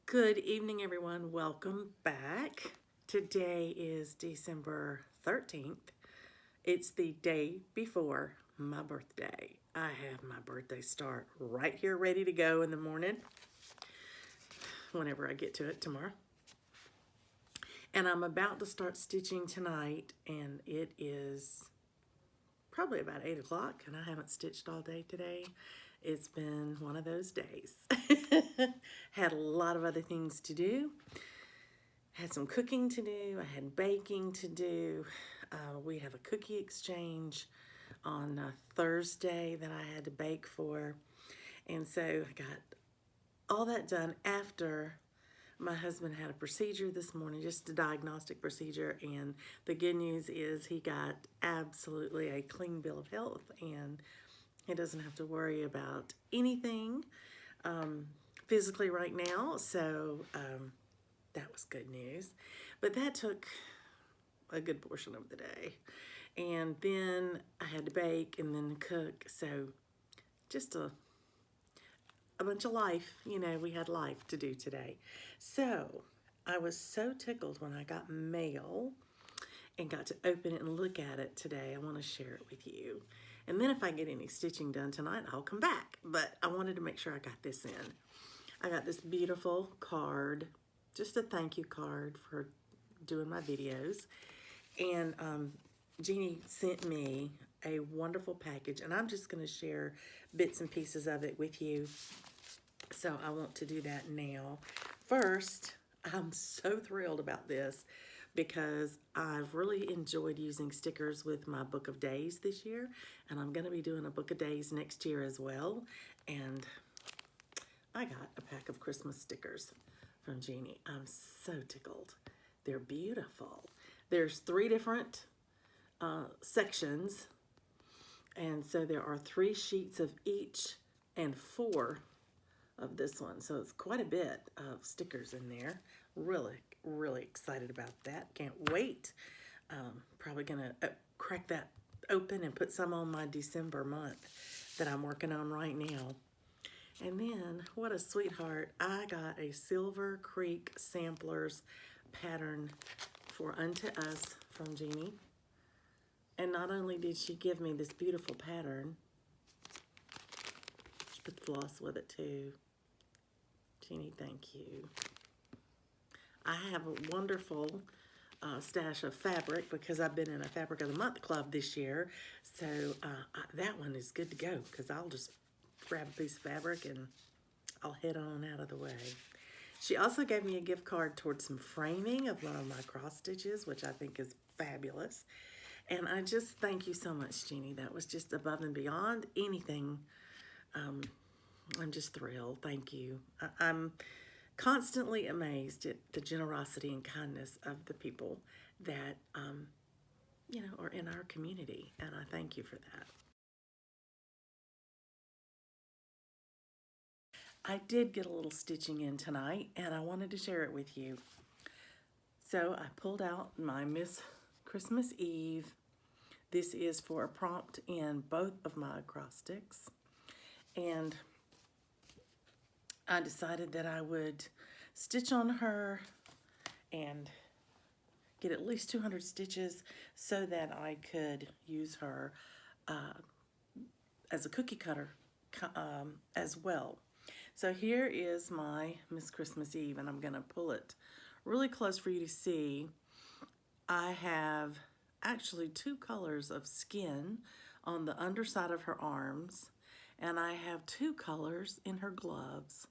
Good evening, everyone. Welcome back. Today is December 13th. It's the day before my birthday. I have my birthday start right here ready to go in the morning whenever I get to it tomorrow. And I'm about to start stitching tonight, and it is probably about 8 o'clock, and I haven't stitched all day today. It's been one of those days. Had a lot of other things to do. Had some cooking to do. I had baking to do. We have a cookie exchange on Thursday that I had to bake for. And so I got all that done after my husband had a procedure this morning, just a diagnostic procedure. And the good news is he got absolutely a clean bill of health, and he doesn't have to worry about anything physically right now. So that was good news. But that took a good portion of the day. And then I had to bake and then cook. So just a bunch of life, we had life to do today. So I was so tickled when I got mail and got to open it and look at it today. I want to share it with you. And then if I get any stitching done tonight, I'll come back. But I wanted to make sure I got this in. I got this beautiful card, just a thank you card for doing my videos. And Jeannie sent me a wonderful package, and I'm just going to share bits and pieces of it with you. So I want to do that now. First, I'm so thrilled about this because I've really enjoyed using stickers with my Book of Days this year, and I'm going to be doing a Book of Days next year as well. And I got a pack of Christmas stickers from Jeannie. I'm so tickled. They're beautiful. There's 3 different sections, and so there are 3 sheets of each and 4 of this one. So it's quite a bit of stickers in there. Really, really excited about that. Can't wait. Probably gonna crack that open and put some on my December month that I'm working on right now. And then, what a sweetheart, I got a Silver Creek Samplers pattern for Unto Us from Jeannie. And not only did she give me this beautiful pattern, she put floss with it too. Jeannie, thank you. I have a wonderful stash of fabric because I've been in a Fabric of the Month club this year. So that one is good to go because I'll just grab a piece of fabric and I'll head on out of the way. She also gave me a gift card towards some framing of one of my cross stitches, which I think is fabulous. And I just thank you so much, Jeannie. That was just above and beyond anything. I'm just thrilled. Thank you. I'm constantly amazed at the generosity and kindness of the people that, are in our community. And I thank you for that. I did get a little stitching in tonight, and I wanted to share it with you. So I pulled out my Miss Christmas Eve. This is for a prompt in both of my acrostics. And I decided that I would stitch on her and get at least 200 stitches so that I could use her as a cookie cutter as well. So here is my Miss Christmas Eve, and I'm going to pull it really close for you to see. I have actually 2 colors of skin on the underside of her arms, and I have 2 colors in her gloves,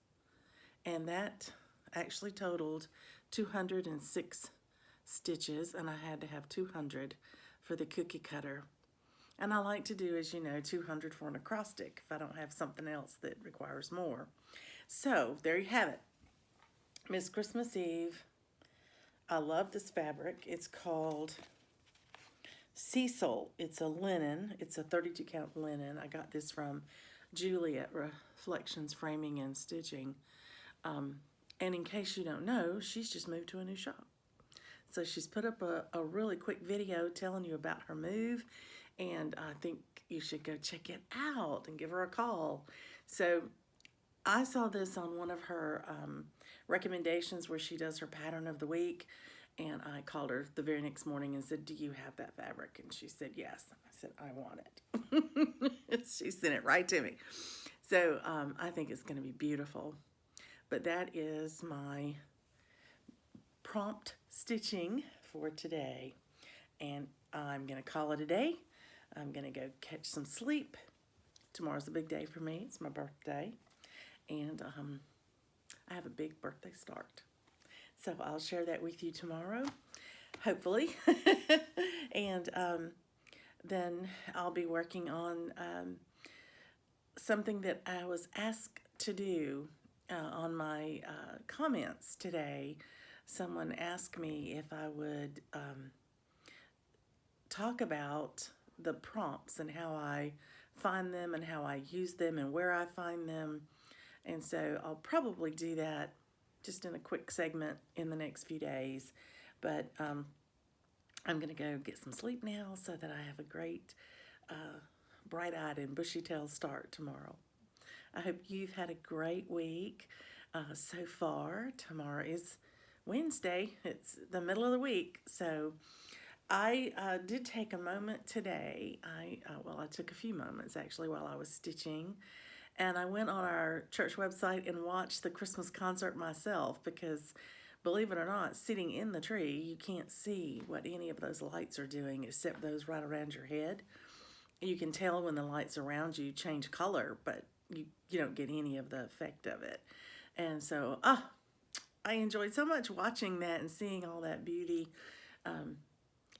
and that actually totaled 206 stitches, and I had to have 200 for the cookie cutter. And I like to do, as you know, 200 for an acrostic if I don't have something else that requires more. So there you have it. Miss Christmas Eve. I love this fabric. It's called Cecil. It's a linen. It's a 32 count linen. I got this from Julie at Reflections Framing and Stitching. And in case you don't know, she's just moved to a new shop. So she's put up a really quick video telling you about her move, and I think you should go check it out and give her a call. So I saw this on one of her recommendations where she does her pattern of the week. And I called her the very next morning and said, do you have that fabric? And she said, yes. I said, I want it. She sent it right to me. So I think it's going to be beautiful. But that is my prompt stitching for today. And I'm going to call it a day. I'm going to go catch some sleep. Tomorrow's a big day for me. It's my birthday. And I have a big birthday start. So I'll share that with you tomorrow, hopefully. And then I'll be working on something that I was asked to do on my comments today. Someone asked me if I would talk about the prompts and how I find them and how I use them and where I find them. And so I'll probably do that just in a quick segment in the next few days. But I'm going to go get some sleep now so that I have a great bright-eyed and bushy-tailed start tomorrow. I hope you've had a great week so far. Tomorrow is Wednesday. It's the middle of the week. So I did take a moment today. I took a few moments actually while I was stitching. And I went on our church website and watched the Christmas concert myself because, believe it or not, sitting in the tree, you can't see what any of those lights are doing except those right around your head. You can tell when the lights around you change color, but you don't get any of the effect of it. And so, I enjoyed so much watching that and seeing all that beauty.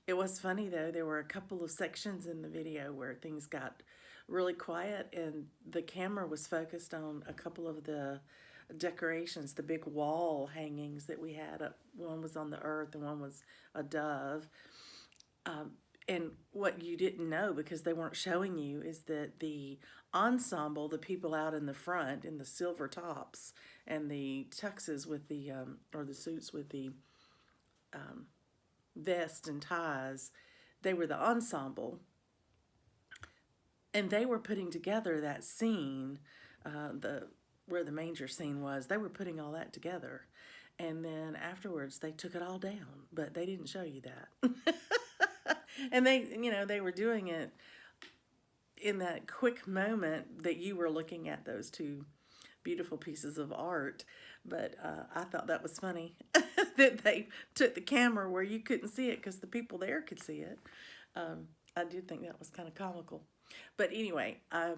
It was funny, though. There were a couple of sections in the video where things got really quiet and the camera was focused on a couple of the decorations, the big wall hangings that we had up. One was on the earth and one was a dove. And what you didn't know, because they weren't showing you, is that the ensemble, the people out in the front in the silver tops and the tuxes with the, or the suits with the vest and ties, they were the ensemble. And they were putting together that scene, where the manger scene was. They were putting all that together. And then afterwards, they took it all down. But they didn't show you that. And they were doing it in that quick moment that you were looking at those two beautiful pieces of art. But I thought that was funny that they took the camera where you couldn't see it because the people there could see it. I did think that was kind of comical. But anyway, I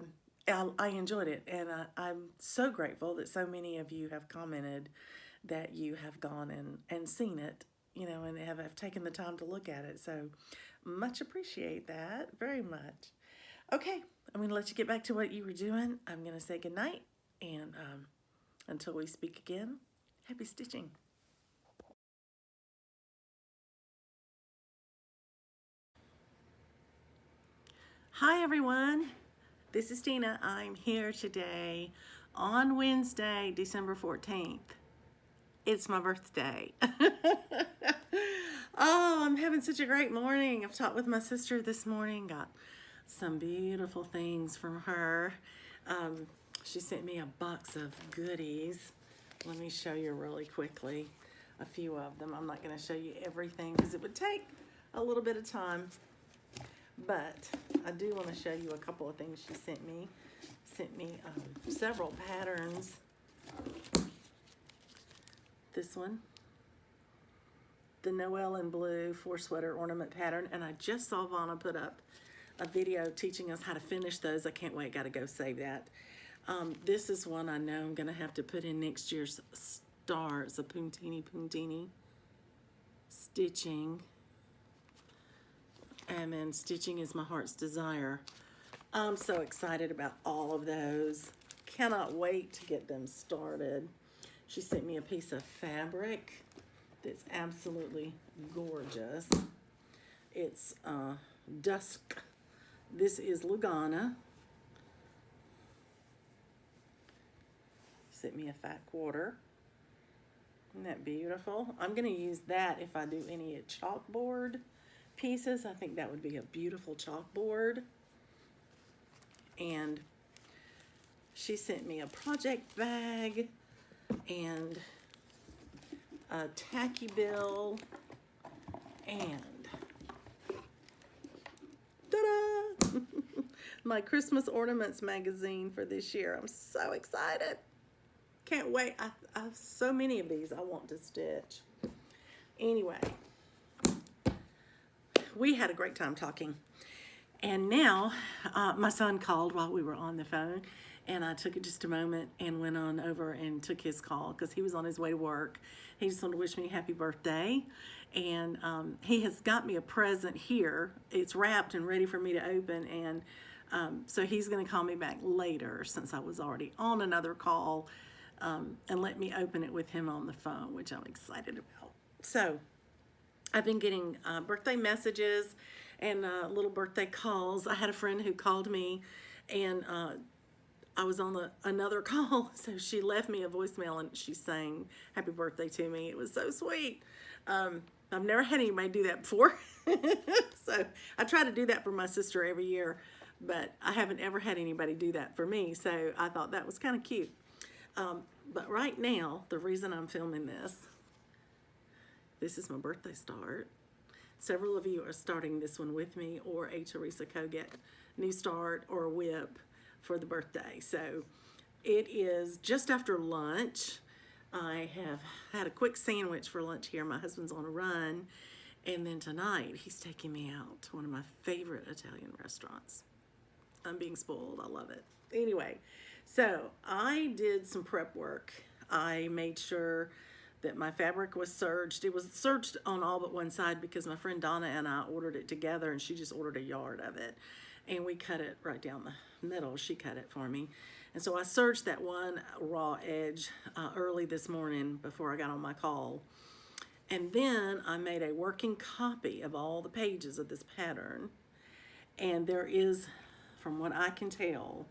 enjoyed it, and I'm so grateful that so many of you have commented that you have gone and seen it, and have taken the time to look at it. So much appreciate that, very much. Okay, I'm going to let you get back to what you were doing. I'm going to say goodnight, and until we speak again, happy stitching. Hi, everyone. This is Tina. I'm here today on Wednesday, December 14th. It's my birthday. Oh, I'm having such a great morning. I've talked with my sister this morning, got some beautiful things from her. She sent me a box of goodies. Let me show you really quickly a few of them. I'm not going to show you everything because it would take a little bit of time. But I do want to show you a couple of things she sent me. Several patterns. This one, the Noel in Blue 4-sweater ornament pattern. And I just saw Vanna put up a video teaching us how to finish those. I can't wait. Got to go save that. This is one I know I'm going to have to put in next year's stars. A Puntini stitching. And then stitching is my heart's desire. I'm so excited about all of those. Cannot wait to get them started. She sent me a piece of fabric that's absolutely gorgeous. It's dusk. This is Lugana. Sent me a fat quarter. Isn't that beautiful? I'm going to use that if I do any chalkboard pieces. I think that would be a beautiful chalkboard. And she sent me a project bag and a tacky bill and ta-da! My Christmas ornaments magazine for this year. I'm so excited. Can't wait. I have so many of these I want to stitch. Anyway, we had a great time talking. And now my son called while we were on the phone, and I took just a moment and went on over and took his call because he was on his way to work. He just wanted to wish me happy birthday. And he has got me a present here. It's wrapped and ready for me to open. And so he's going to call me back later since I was already on another call and let me open it with him on the phone, which I'm excited about. So I've been getting birthday messages and little birthday calls. I had a friend who called me and I was on another call, so she left me a voicemail and she sang happy birthday to me. It was so sweet. I've never had anybody do that before. So I try to do that for my sister every year, but I haven't ever had anybody do that for me. So I thought that was kind of cute. But right now, the reason I'm filming this is my birthday start. Several of you are starting this one with me, or a Teresa Koget new start or a whip for the birthday. So it is just after lunch. I have had a quick sandwich for lunch here. My husband's on a run. And then tonight, he's taking me out to one of my favorite Italian restaurants. I'm being spoiled. I love it. Anyway, so I did some prep work. I made sure that my fabric was serged. It was serged on all but one side because my friend Donna and I ordered it together, and she just ordered a yard of it. And we cut it right down the middle. She cut it for me. And so I serged that one raw edge early this morning before I got on my call. And then I made a working copy of all the pages of this pattern. And there is, from what I can tell,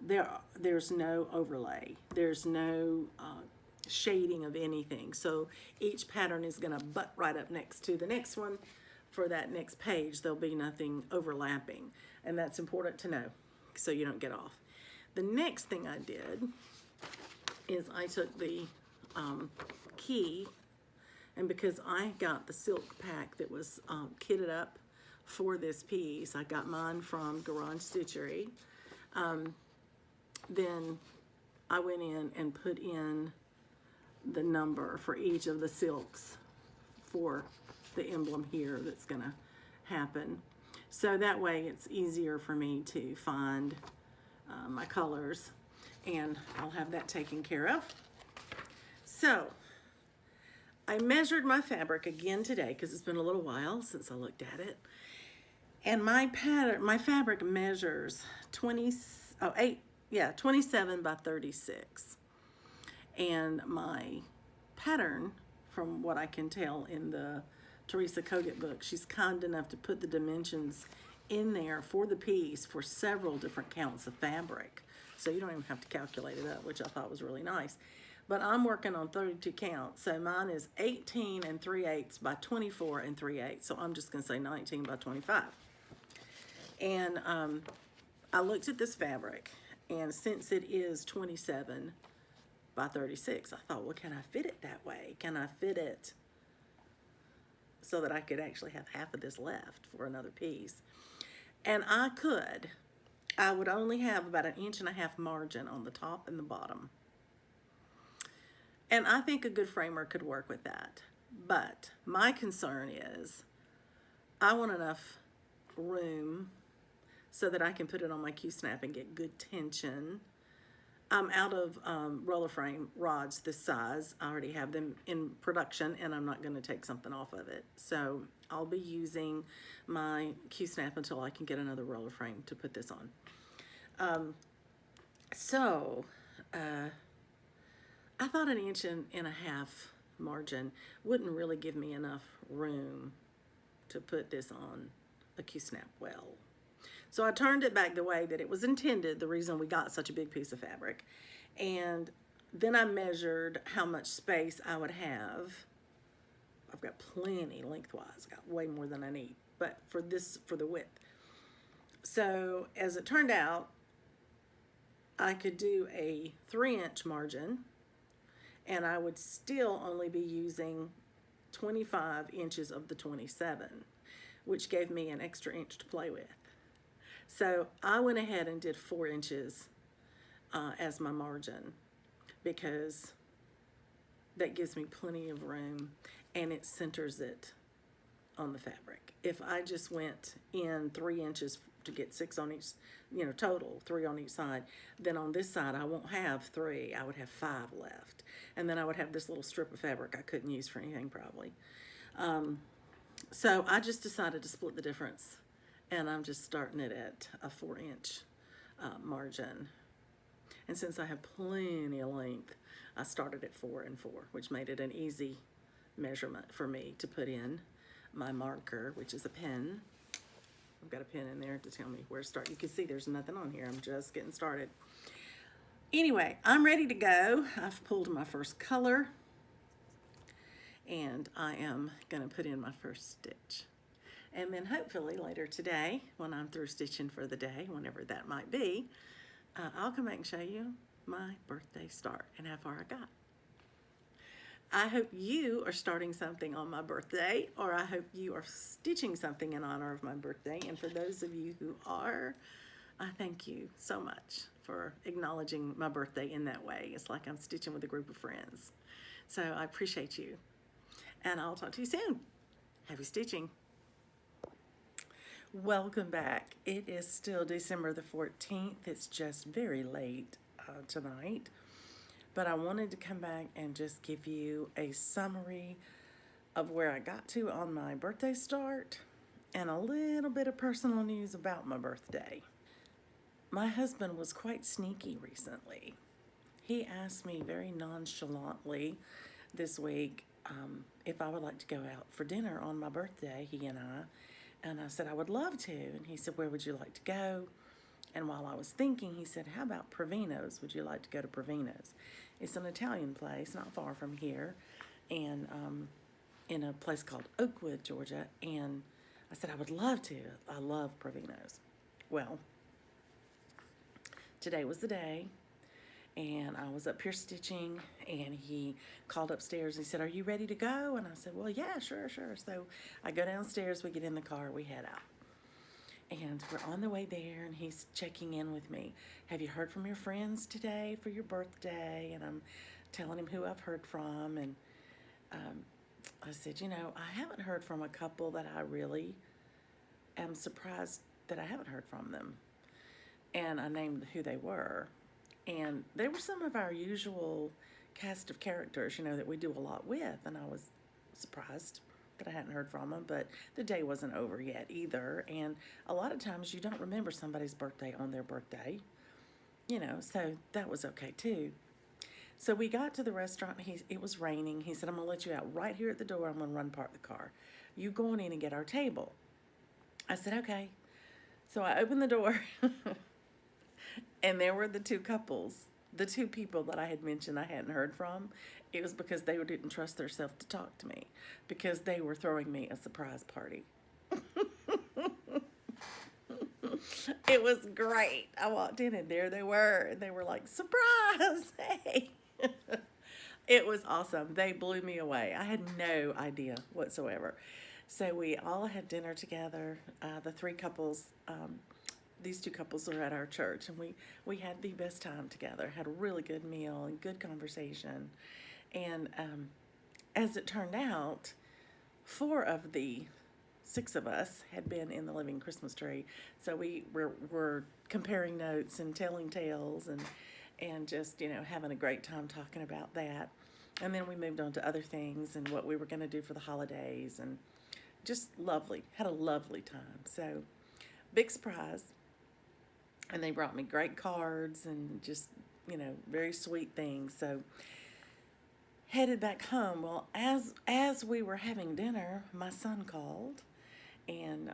there's no overlay. There's no shading of anything. So each pattern is going to butt right up next to the next one. For that next page, there'll be nothing overlapping. And that's important to know so you don't get off. The next thing I did is I took the key, and because I got the silk pack that was kitted up for this piece, I got mine from Garage Stitchery. Then I went in and put in the number for each of the silks for the emblem here that's gonna happen. So that way it's easier for me to find my colors, and I'll have that taken care of. So I measured my fabric again today because it's been a little while since I looked at it. And my fabric measures 27 by 36. And my pattern, from what I can tell in the Teresa Koget book, she's kind enough to put the dimensions in there for the piece for several different counts of fabric. So you don't even have to calculate it up, which I thought was really nice. But I'm working on 32 counts. So mine is 18 3/8 by 24 3/8. So I'm just going to say 19 by 25. And I looked at this fabric, and since it is 27 by 36, I thought, well, can I fit it that way? Can I fit it so that I could actually have half of this left for another piece? And I could. I would only have about 1.5 inches margin on the top and the bottom. And I think a good framer could work with that. But my concern is I want enough room so that I can put it on my Q-snap and get good tension. I'm out of roller frame rods this size. I already have them in production, and I'm not going to take something off of it. So I'll be using my Q-snap until I can get another roller frame to put this on. I thought 1.5 inches margin wouldn't really give me enough room to put this on a Q-snap well. So I turned it back the way that it was intended, the reason we got such a big piece of fabric. And then I measured how much space I would have. I've got plenty lengthwise, got way more than I need, but for the width. So as it turned out, I could do a 3-inch margin, and I would still only be using 25 inches of the 27, which gave me an extra inch to play with. So I went ahead and did 4 inches as my margin, because that gives me plenty of room and it centers it on the fabric. If I just went in 3 inches to get 6 on each, total 3 on each side, then on this side I won't have 3, I would have 5 left. And then I would have this little strip of fabric I couldn't use for anything probably. So I just decided to split the difference, and I'm just starting it at a 4-inch margin. And since I have plenty of length, I started at 4 and 4, which made it an easy measurement for me to put in my marker, which is a pen. I've got a pen in there to tell me where to start. You can see there's nothing on here. I'm just getting started. Anyway, I'm ready to go. I've pulled my first color, and I am going to put in my first stitch. And then hopefully later today, when I'm through stitching for the day, whenever that might be, I'll come back and show you my birthday start and how far I got. I hope you are starting something on my birthday, or I hope you are stitching something in honor of my birthday. And for those of you who are, I thank you so much for acknowledging my birthday in that way. It's like I'm stitching with a group of friends. So I appreciate you. And I'll talk to you soon. Happy stitching. Welcome back. It is still December the 14th. It's just very late tonight. But I wanted to come back and just give you a summary of where I got to on my birthday start and a little bit of personal news about my birthday. My husband was quite sneaky recently. He asked me very nonchalantly this week if I would like to go out for dinner on my birthday, he and I. And I said, I would love to. And he said, where would you like to go? And while I was thinking, he said, how about Provino's? Would you like to go to Provino's? It's an Italian place not far from here, and in a place called Oakwood, Georgia. And I said, I would love to. I love Provino's. Well, today was the day, and I was up here stitching, and he called upstairs and he said, are you ready to go? And I said, well, yeah, sure. So I go downstairs, we get in the car, we head out. And we're on the way there, and he's checking in with me. Have you heard from your friends today for your birthday? And I'm telling him who I've heard from. And I said, I haven't heard from a couple that I really am surprised that I haven't heard from them. And I named who they were. And they were some of our usual cast of characters, that we do a lot with. And I was surprised that I hadn't heard from them, but the day wasn't over yet either. And a lot of times you don't remember somebody's birthday on their birthday, so that was okay too. So we got to the restaurant. It was raining. He said, I'm going to let you out right here at the door. I'm going to run park the car. You go on in and get our table. I said, okay. So I opened the door, and there were the two couples, the two people that I had mentioned I hadn't heard from. It was because they didn't trust themselves to talk to me, because they were throwing me a surprise party. It was great. I walked in, and there they were. And they were like, surprise, hey. It was awesome. They blew me away. I had no idea whatsoever. So we all had dinner together. The three couples, these two couples are at our church, and we had the best time together, had a really good meal and good conversation. And as it turned out, 4 of the 6 of us had been in the living Christmas tree. So we were comparing notes and telling tales and just, having a great time talking about that. And then we moved on to other things and what we were going to do for the holidays, and just lovely. Had a lovely time. So big surprise. And they brought me great cards and just, very sweet things. So headed back home. Well, as we were having dinner, my son called, and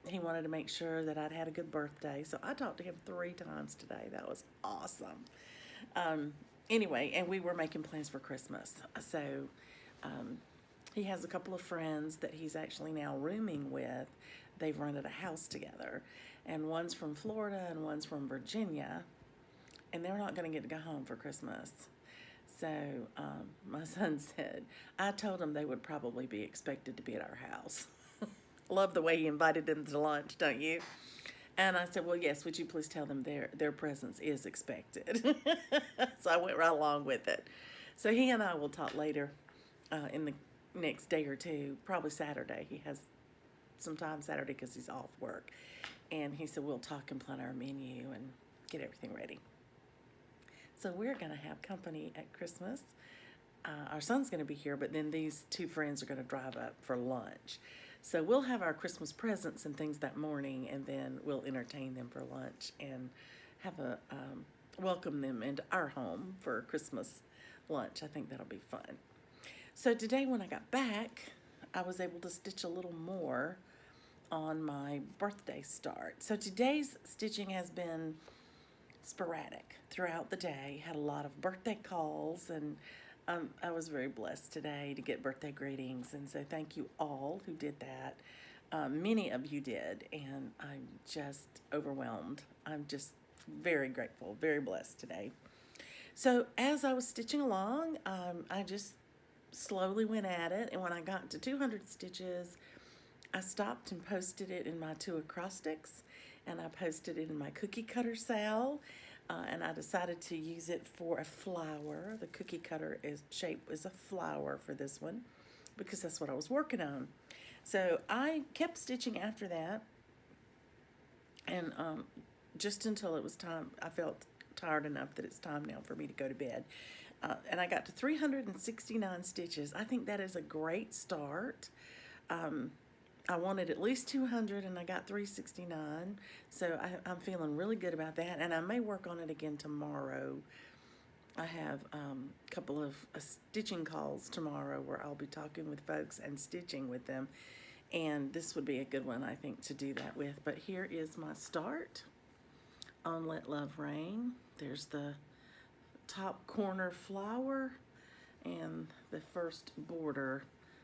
he wanted to make sure that I'd had a good birthday. So I talked to him 3 times today. That was awesome. Anyway, and we were making plans for Christmas. So he has a couple of friends that he's actually now rooming with. They've rented a house together, and one's from Florida and one's from Virginia. and they're not going to get to go home for Christmas. So my son said, I told them they would probably be expected to be at our house. Love the way he invited them to lunch, don't you? And I said, well, yes, would you please tell them their presence is expected? So I went right along with it. So he and I will talk later in the next day or two, probably Saturday. He has some time Saturday because he's off work. And he said, we'll talk and plan our menu and get everything ready. So we're going to have company at Christmas. Our son's going to be here, but then these two friends are going to drive up for lunch. So we'll have our Christmas presents and things that morning, and then we'll entertain them for lunch and have a welcome them into our home for Christmas lunch. I think that'll be fun. So today when I got back, I was able to stitch a little more on my birthday start. So today's stitching has been sporadic throughout the day. Had a lot of birthday calls, and I was very blessed today to get birthday greetings, and so thank you all who did that. Many of you did, and I'm just overwhelmed. I'm just very grateful, very blessed today. So as I was stitching along, I just slowly went at it, and when I got to 200 stitches, I stopped and posted it in my 2 acrostics, and I posted it in my cookie cutter sal, and I decided to use it for a flower. The cookie cutter shape is a flower for this one because that's what I was working on. So I kept stitching after that, and just until it was time, I felt tired enough that it's time now for me to go to bed. And I got to 369 stitches. I think that is a great start. I wanted at least 200, and I got 369, so I'm feeling really good about that, and I may work on it again tomorrow. I have a couple of stitching calls tomorrow where I'll be talking with folks and stitching with them, and this would be a good one, I think, to do that with. But here is my start on Let Love Rain. There's the top corner flower and the first border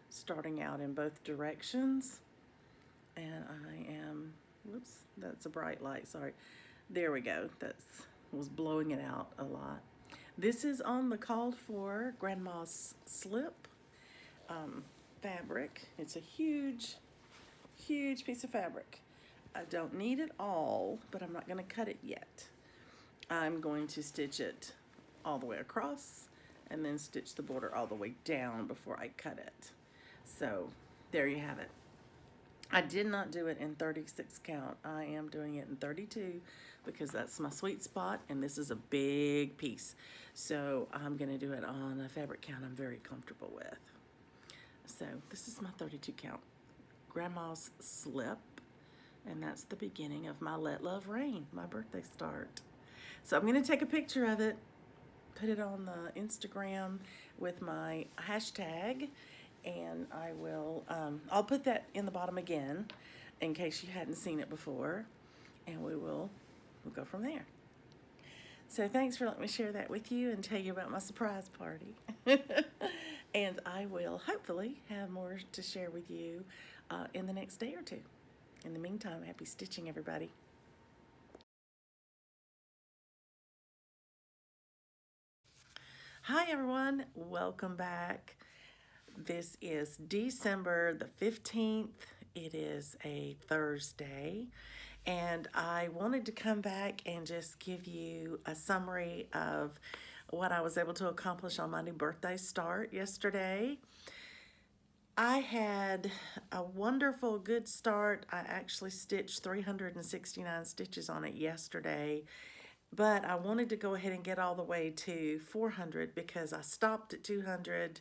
starting out in both directions. And I am, whoops, that's a bright light, sorry. There we go, was blowing it out a lot. This is on the called for Grandma's Slip fabric. It's a huge, huge piece of fabric. I don't need it all, but I'm not gonna cut it yet. I'm going to stitch it all the way across and then stitch the border all the way down before I cut it. So there you have it. I did not do it in 36 count. I am doing it in 32 because that's my sweet spot, and this is a big piece. So I'm gonna do it on a fabric count I'm very comfortable with. So this is my 32 count Grandma's Slip, and that's the beginning of my Let Love Rain, my birthday start. So I'm gonna take a picture of it, put it on the Instagram with my hashtag, and I will, I'll put that in the bottom again in case you hadn't seen it before, and we'll go from there. So thanks for letting me share that with you and tell you about my surprise party. And I will hopefully have more to share with you in the next day or two. In the meantime, happy stitching, everybody. Hi everyone, welcome back. This is December the 15th. It is a Thursday, and I wanted to come back and just give you a summary of what I was able to accomplish on my new birthday start yesterday. I had a wonderful, good start. I actually stitched 369 stitches on it yesterday, but I wanted to go ahead and get all the way to 400 because I stopped at 200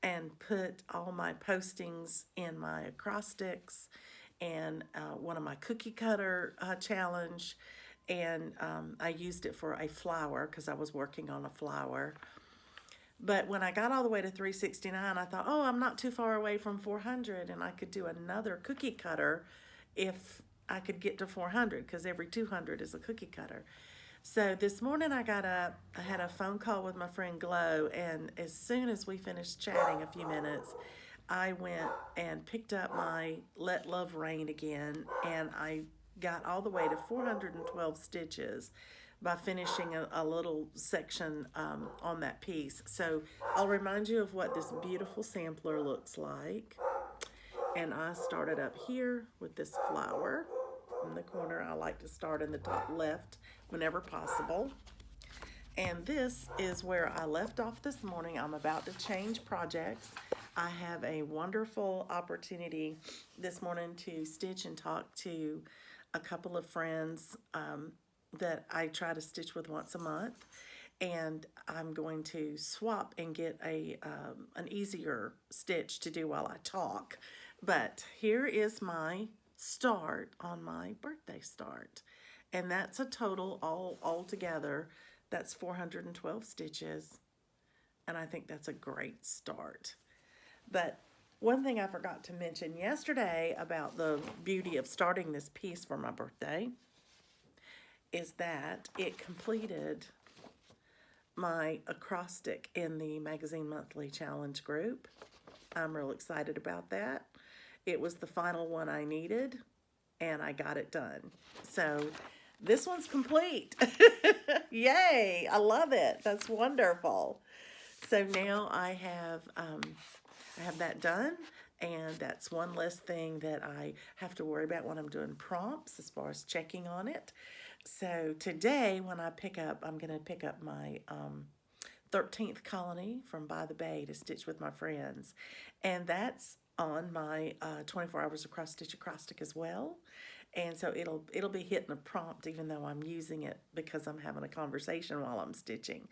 and put all my postings in my acrostics and one of my cookie cutter challenge, and I used it for a flower because I was working on a flower. But when I got all the way to 369, I thought, oh, I'm not too far away from 400, and I could do another cookie cutter if I could get to 400, because every 200 is a cookie cutter. So this morning I got up, I had a phone call with my friend Glow, and as soon as we finished chatting a few minutes, I went and picked up my Let Love Rain again, and I got all the way to 412 stitches by finishing a little section on that piece. So I'll remind you of what this beautiful sampler looks like. And I started up here with this flower in the corner. I like to start in the top left whenever possible. And this is where I left off this morning. I'm about to change projects. I have a wonderful opportunity this morning to stitch and talk to a couple of friends that I try to stitch with once a month. And I'm going to swap and get an easier stitch to do while I talk. But here is my start on my birthday start. And that's a total all together, that's 412 stitches. And I think that's a great start. But one thing I forgot to mention yesterday about the beauty of starting this piece for my birthday is that it completed my acrostic in the Magazine Monthly Challenge group. I'm real excited about that. It was the final one I needed, and I got it done. So this one's complete. Yay, I love it. That's wonderful. So now I have that done, and that's one less thing that I have to worry about when I'm doing prompts as far as checking on it. So today when I pick up, I'm going to pick up my 13th colony from By the Bay to stitch with my friends. And that's on my 24 hours of cross stitch acrostic as well. And so it'll be hitting a prompt even though I'm using it because I'm having a conversation while I'm stitching.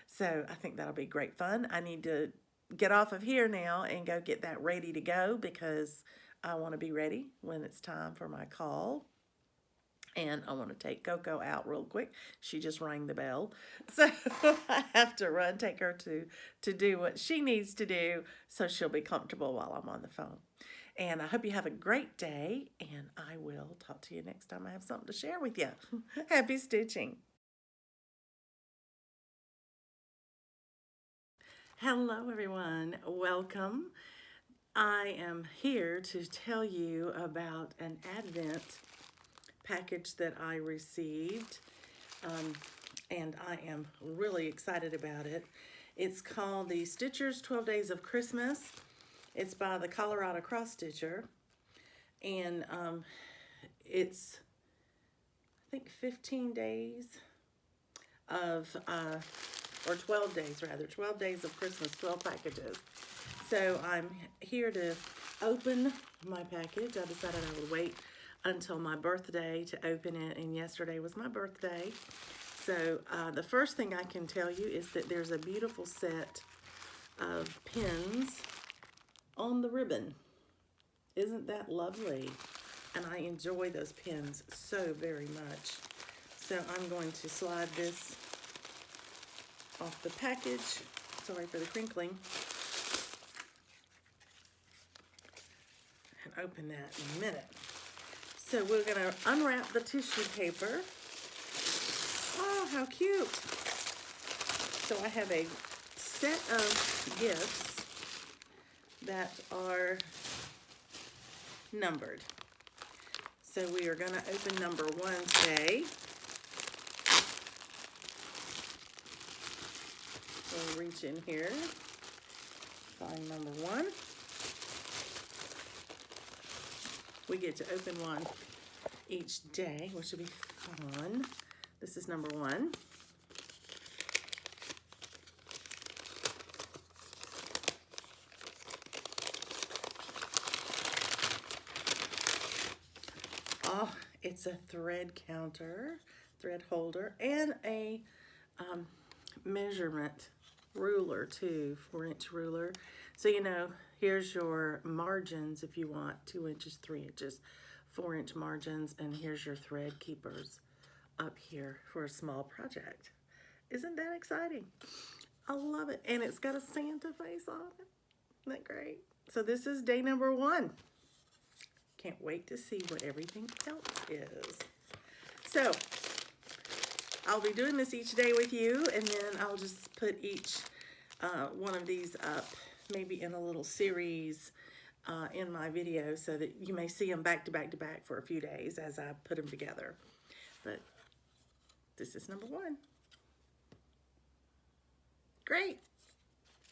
So I think that'll be great fun. I need to get off of here now and go get that ready to go because I want to be ready when it's time for my call. And I want to take Coco out real quick. She just rang the bell. So I have to run, take her to do what she needs to do so she'll be comfortable while I'm on the phone. And I hope you have a great day, and I will talk to you next time I have something to share with you. Happy stitching. Hello, everyone. Welcome. I am here to tell you about an Advent package that I received, and I am really excited about it. It's called the Stitchers 12 Days of Christmas. It's by the Colorado Cross Stitcher, and it's, I think, 15 days of, or 12 days rather, 12 days of Christmas, 12 packages. So I'm here to open my package. I decided I would wait until my birthday to open it, and yesterday was my birthday. So the first thing I can tell you is that there's a beautiful set of pins on the ribbon. Isn't that lovely? And I enjoy those pins so very much. So I'm going to slide this off the package. Sorry for the crinkling. And open that in a minute. So we're going to unwrap the tissue paper. Oh, how cute. So I have a set of gifts that are numbered. So we are going to open number 1 today. We'll reach in here, find number 1. We get to open one each day, which will be fun. This is number 1. Oh, it's a thread counter, thread holder, and a measurement ruler too, 4-inch ruler. So you know, here's your margins if you want 2 inches, 3 inches, 4-inch margins, and here's your thread keepers up here for a small project. Isn't that exciting? I love it. And it's got a Santa face on it. Isn't that great? So this is day number 1. Can't wait to see what everything else is. So I'll be doing this each day with you, and then I'll just put each one of these up, maybe in a little series in my video, so that you may see them back to back to back for a few days as I put them together. But This is number 1. Great.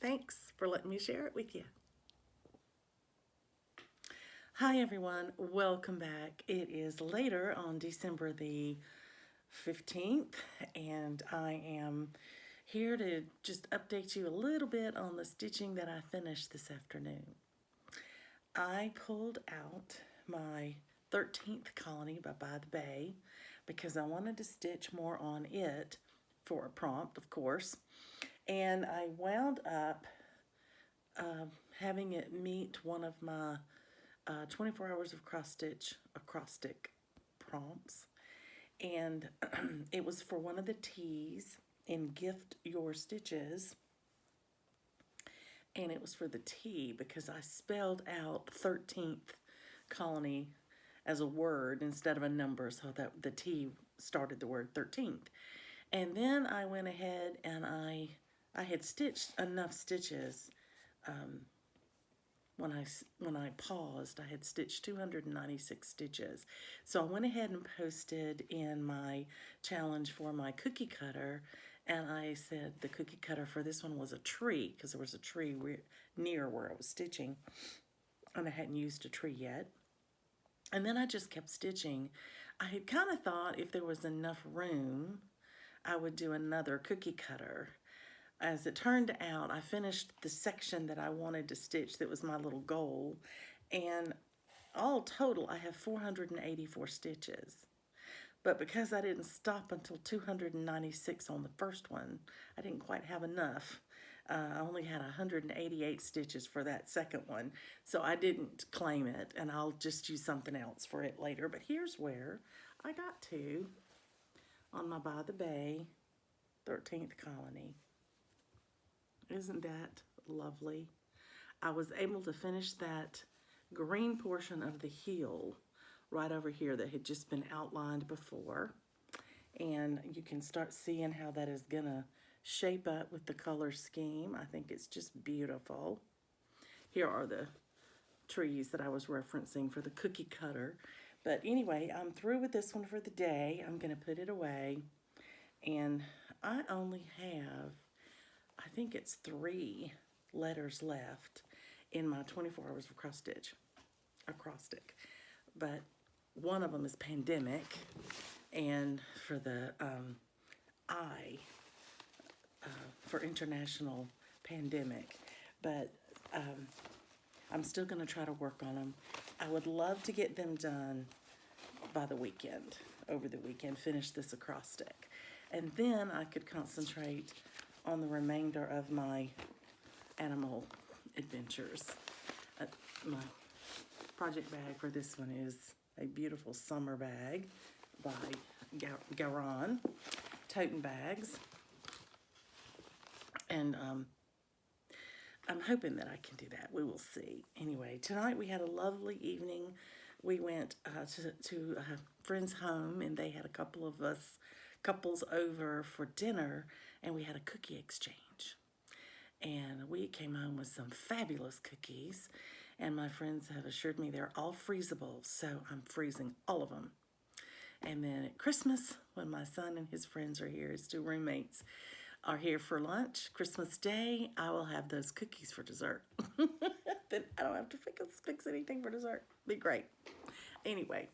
Thanks for letting me share it with you. Hi everyone, welcome back. It is later on December the 15th, and I am here to just update you a little bit on the stitching that I finished this afternoon. I pulled out my 13th colony by the Bay because I wanted to stitch more on it for a prompt, of course, and I wound up having it meet one of my 24 hours of cross-stitch acrostic prompts, and it was for one of the T's in Gift Your Stitches, and it was for the T because I spelled out 13th colony as a word instead of a number, so that the T started the word 13th. And then I went ahead and I had stitched enough stitches. When I paused, I had stitched 296 stitches. So I went ahead and posted in my challenge for my cookie cutter, and I said the cookie cutter for this one was a tree, because there was a tree near where I was stitching, and I hadn't used a tree yet. And then I just kept stitching. I had kind of thought if there was enough room, I would do another cookie cutter. As it turned out, I finished the section that I wanted to stitch that was my little goal, and all total I have 484 stitches. But because I didn't stop until 296 on the first one, I didn't quite have enough. I only had 188 stitches for that second one, so I didn't claim it, and I'll just use something else for it later. But here's where I got to on my By the Bay 13th colony. Isn't that lovely? I was able to finish that green portion of the heel right over here that had just been outlined before. And you can start seeing how that is gonna shape up with the color scheme. I think it's just beautiful. Here are the trees that I was referencing for the cookie cutter. But anyway, I'm through with this one for the day. I'm gonna put it away. And I only have, I think it's 3 letters left in my 24 hours of acrostic. But one of them is pandemic, and for the I, for international pandemic. But I'm still gonna try to work on them. I would love to get them done by the weekend, over the weekend, finish this acrostic. And then I could concentrate on the remainder of my animal adventures. My project bag for this one is a beautiful summer bag by Garon, toting bags. And I'm hoping that I can do that. We will see. Anyway, tonight we had a lovely evening. We went to a friend's home, and they had a couple of couples over for dinner, and we had a cookie exchange. And we came home with some fabulous cookies, and my friends have assured me they're all freezable, so I'm freezing all of them. And then at Christmas, when my son and his friends are here, his 2 roommates are here for lunch, Christmas Day, I will have those cookies for dessert. Then I don't have to fix anything for dessert. Be great. Anyway,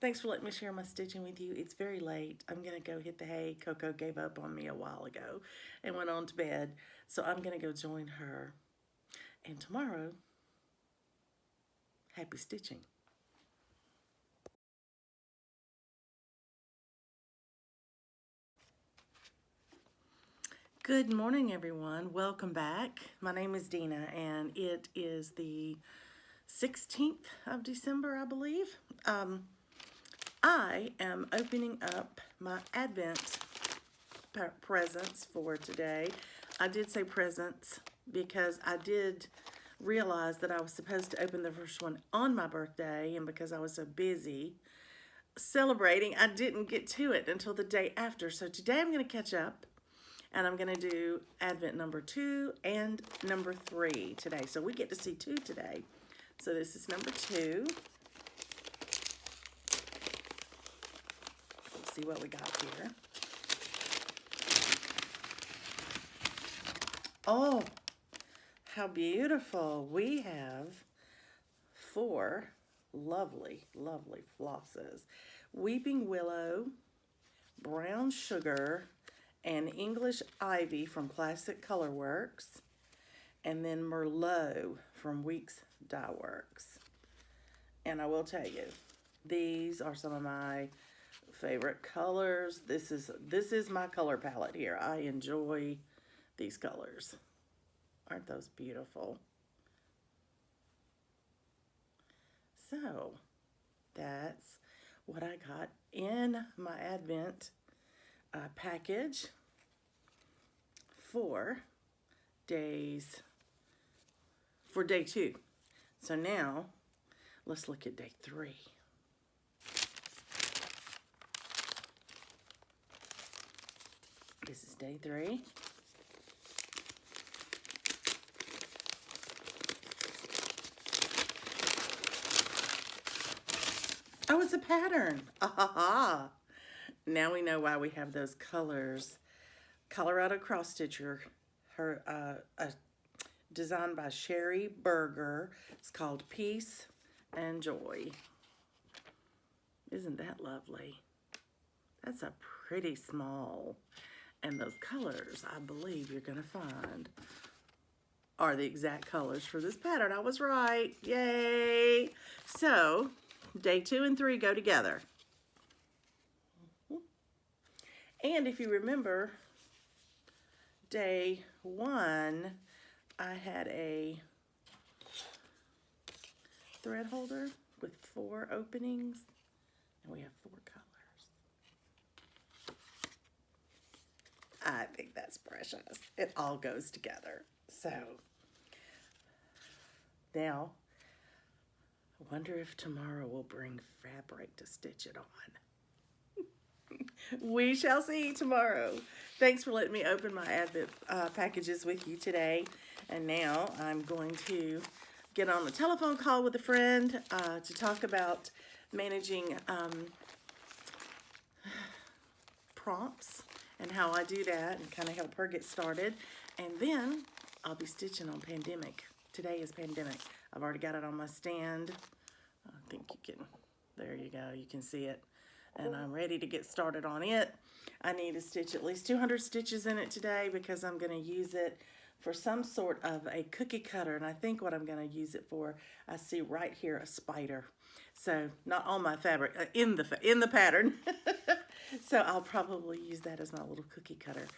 thanks for letting me share my stitching with you. It's very late. I'm going to go hit the hay. Coco gave up on me a while ago and went on to bed. So I'm going to go join her. And tomorrow, happy stitching. Good morning, everyone. Welcome back. My name is Dina, and it is the 16th of December, I believe. I am opening up my Advent presents for today. I did say presents because I did realize that I was supposed to open the first one on my birthday, and because I was so busy celebrating, I didn't get to it until the day after. So today I'm going to catch up, and I'm going to do Advent number 2 and number 3 today. So we get to see 2 today. So this is number 2. Let's see what we got here. Oh, how beautiful. We have 4 lovely, lovely flosses. Weeping Willow, Brown Sugar, and English Ivy from Classic Colorworks, and then Merlot from Weeks Dye Works. And I will tell you, these are some of my favorite colors. This is my color palette here. I enjoy these colors. Aren't those beautiful? So that's what I got in my Advent package for day 2. So now let's look at day 3. This is day 3. Oh, it's a pattern. Ah, now we know why we have those colors. Colorado cross stitcher, designed by Sherry Berger. It's called Peace and Joy. Isn't that lovely? That's a pretty small. And those colors, I believe you're going to find, are the exact colors for this pattern. I was right. Yay! So, day 2 and 3 go together. And if you remember, day 1, I had a thread holder with 4 openings, and we have 4 colors. I think that's precious. It all goes together. So, now, I wonder if tomorrow will bring fabric to stitch it on. We shall see tomorrow. Thanks for letting me open my Advent packages with you today. And now I'm going to get on a telephone call with a friend to talk about managing prompts and how I do that and kind of help her get started. And then I'll be stitching on Pandemic. Today is Pandemic. I've already got it on my stand. I think you can, there you go, you can see it. And I'm ready to get started on it. I need to stitch at least 200 stitches in it today because I'm going to use it for some sort of a cookie cutter. And I think what I'm going to use it for, I see right here a spider. So not on my fabric, in the pattern. So I'll probably use that as my little cookie cutter.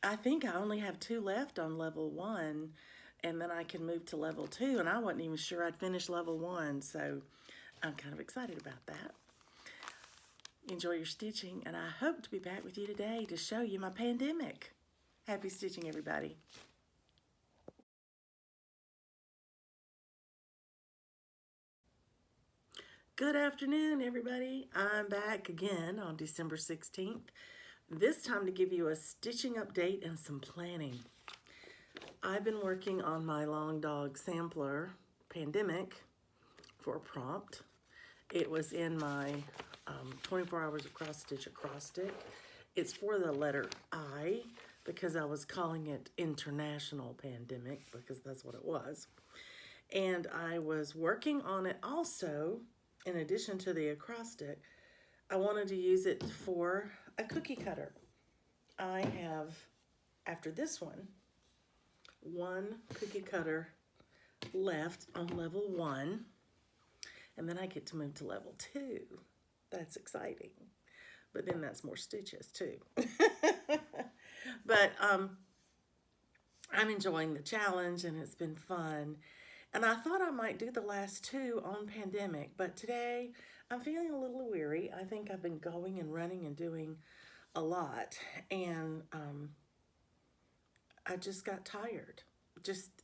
I think I only have 2 left on level 1, and then I can move to level 2, and I wasn't even sure I'd finish level 1, so I'm kind of excited about that. Enjoy your stitching, and I hope to be back with you today to show you my Pandemic. Happy stitching, everybody. Good afternoon, everybody. I'm back again on December 16th, this time to give you a stitching update and some planning. I've been working on my Long Dog Sampler Pandemic for a prompt. It was in my 24 Hours of Cross Stitch Acrostic. It's for the letter I because I was calling it International Pandemic because that's what it was. And I was working on it also, in addition to the acrostic, I wanted to use it for a cookie cutter. I have, after this one cookie cutter left on level 1, and then I get to move to level 2. That's exciting. But then that's more stitches too. But I'm enjoying the challenge and it's been fun. And I thought I might do the last 2 on Pandemic, but today I'm feeling a little weary. I think I've been going and running and doing a lot, and I just got tired.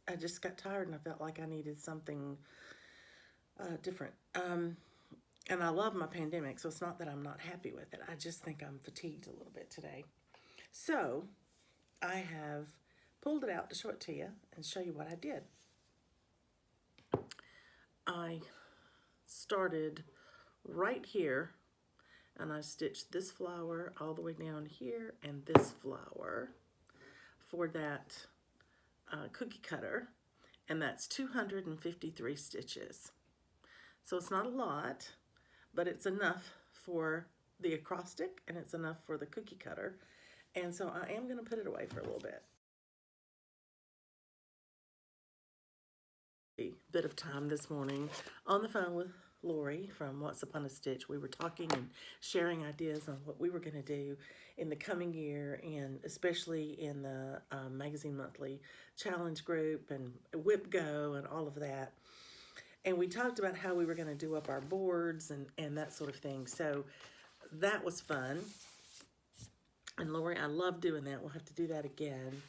I just got tired, and I felt like I needed something different. And I love my Pandemic, so it's not that I'm not happy with it. I just think I'm fatigued a little bit today. So I have pulled it out to show it to you and show you what I did. I started right here, and I stitched this flower all the way down here and this flower for that cookie cutter, and that's 253 stitches. So it's not a lot, but it's enough for the acrostic and it's enough for the cookie cutter. And so I am going to put it away for a little bit. A bit of time this morning on the phone with Lori from Once Upon a Stitch. We were talking and sharing ideas on what we were going to do in the coming year, and especially in the Magazine Monthly Challenge group and Whip Go and all of that. And we talked about how we were going to do up our boards and that sort of thing. So that was fun. And Lori, I love doing that. We'll have to do that again.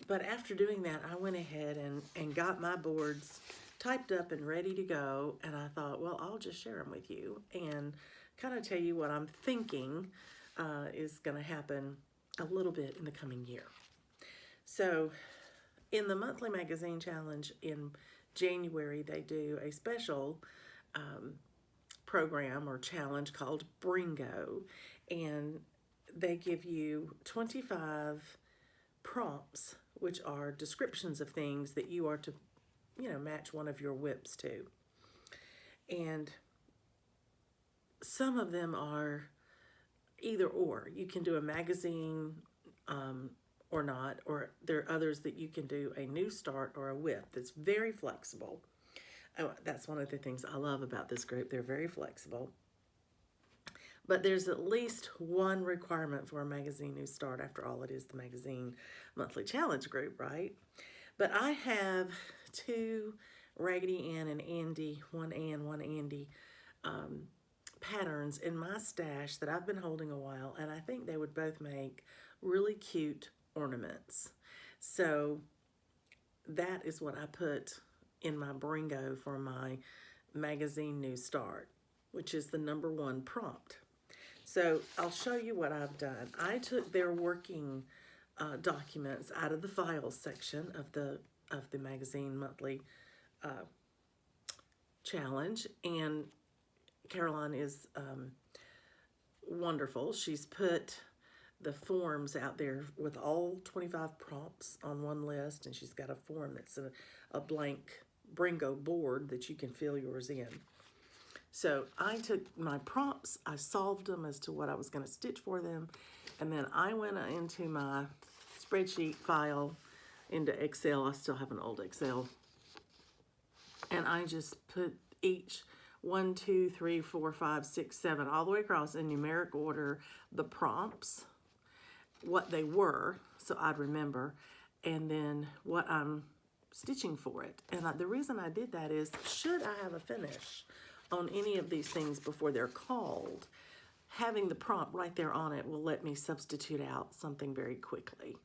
But after doing that, I went ahead and got my boards typed up and ready to go. And I thought, well, I'll just share them with you and kind of tell you what I'm thinking is going to happen a little bit in the coming year. So in the monthly magazine challenge in January, they do a special program or challenge called Bringo. And they give you 25 prompts, which are descriptions of things that you are to, match one of your whips to. And some of them are either or. You can do a magazine or not, or there are others that you can do a new start or a whip that's very flexible. Oh, that's one of the things I love about this group. They're very flexible. But there's at least one requirement for a magazine new start. After all, it is the Magazine Monthly Challenge group, right? But I have two Raggedy Ann and Andy, one Ann, one Andy, patterns in my stash that I've been holding a while, and I think they would both make really cute ornaments. So that is what I put in my Bringo for my Magazine New Start, which is the #1 prompt. So I'll show you what I've done. I took their working documents out of the files section of the Magazine Monthly Challenge, and Caroline is wonderful. She's put the forms out there with all 25 prompts on one list, and she's got a form that's a blank Bringo board that you can fill yours in. So I took my prompts, I solved them as to what I was going to stitch for them, and then I went into my spreadsheet file into Excel. I still have an old Excel. And I just put each 1, 2, 3, 4, 5, 6, 7, all the way across in numeric order, the prompts, what they were, so I'd remember, and then what I'm stitching for it. And the reason I did that is, should I have a finish on any of these things before they're called, having the prompt right there on it will let me substitute out something very quickly.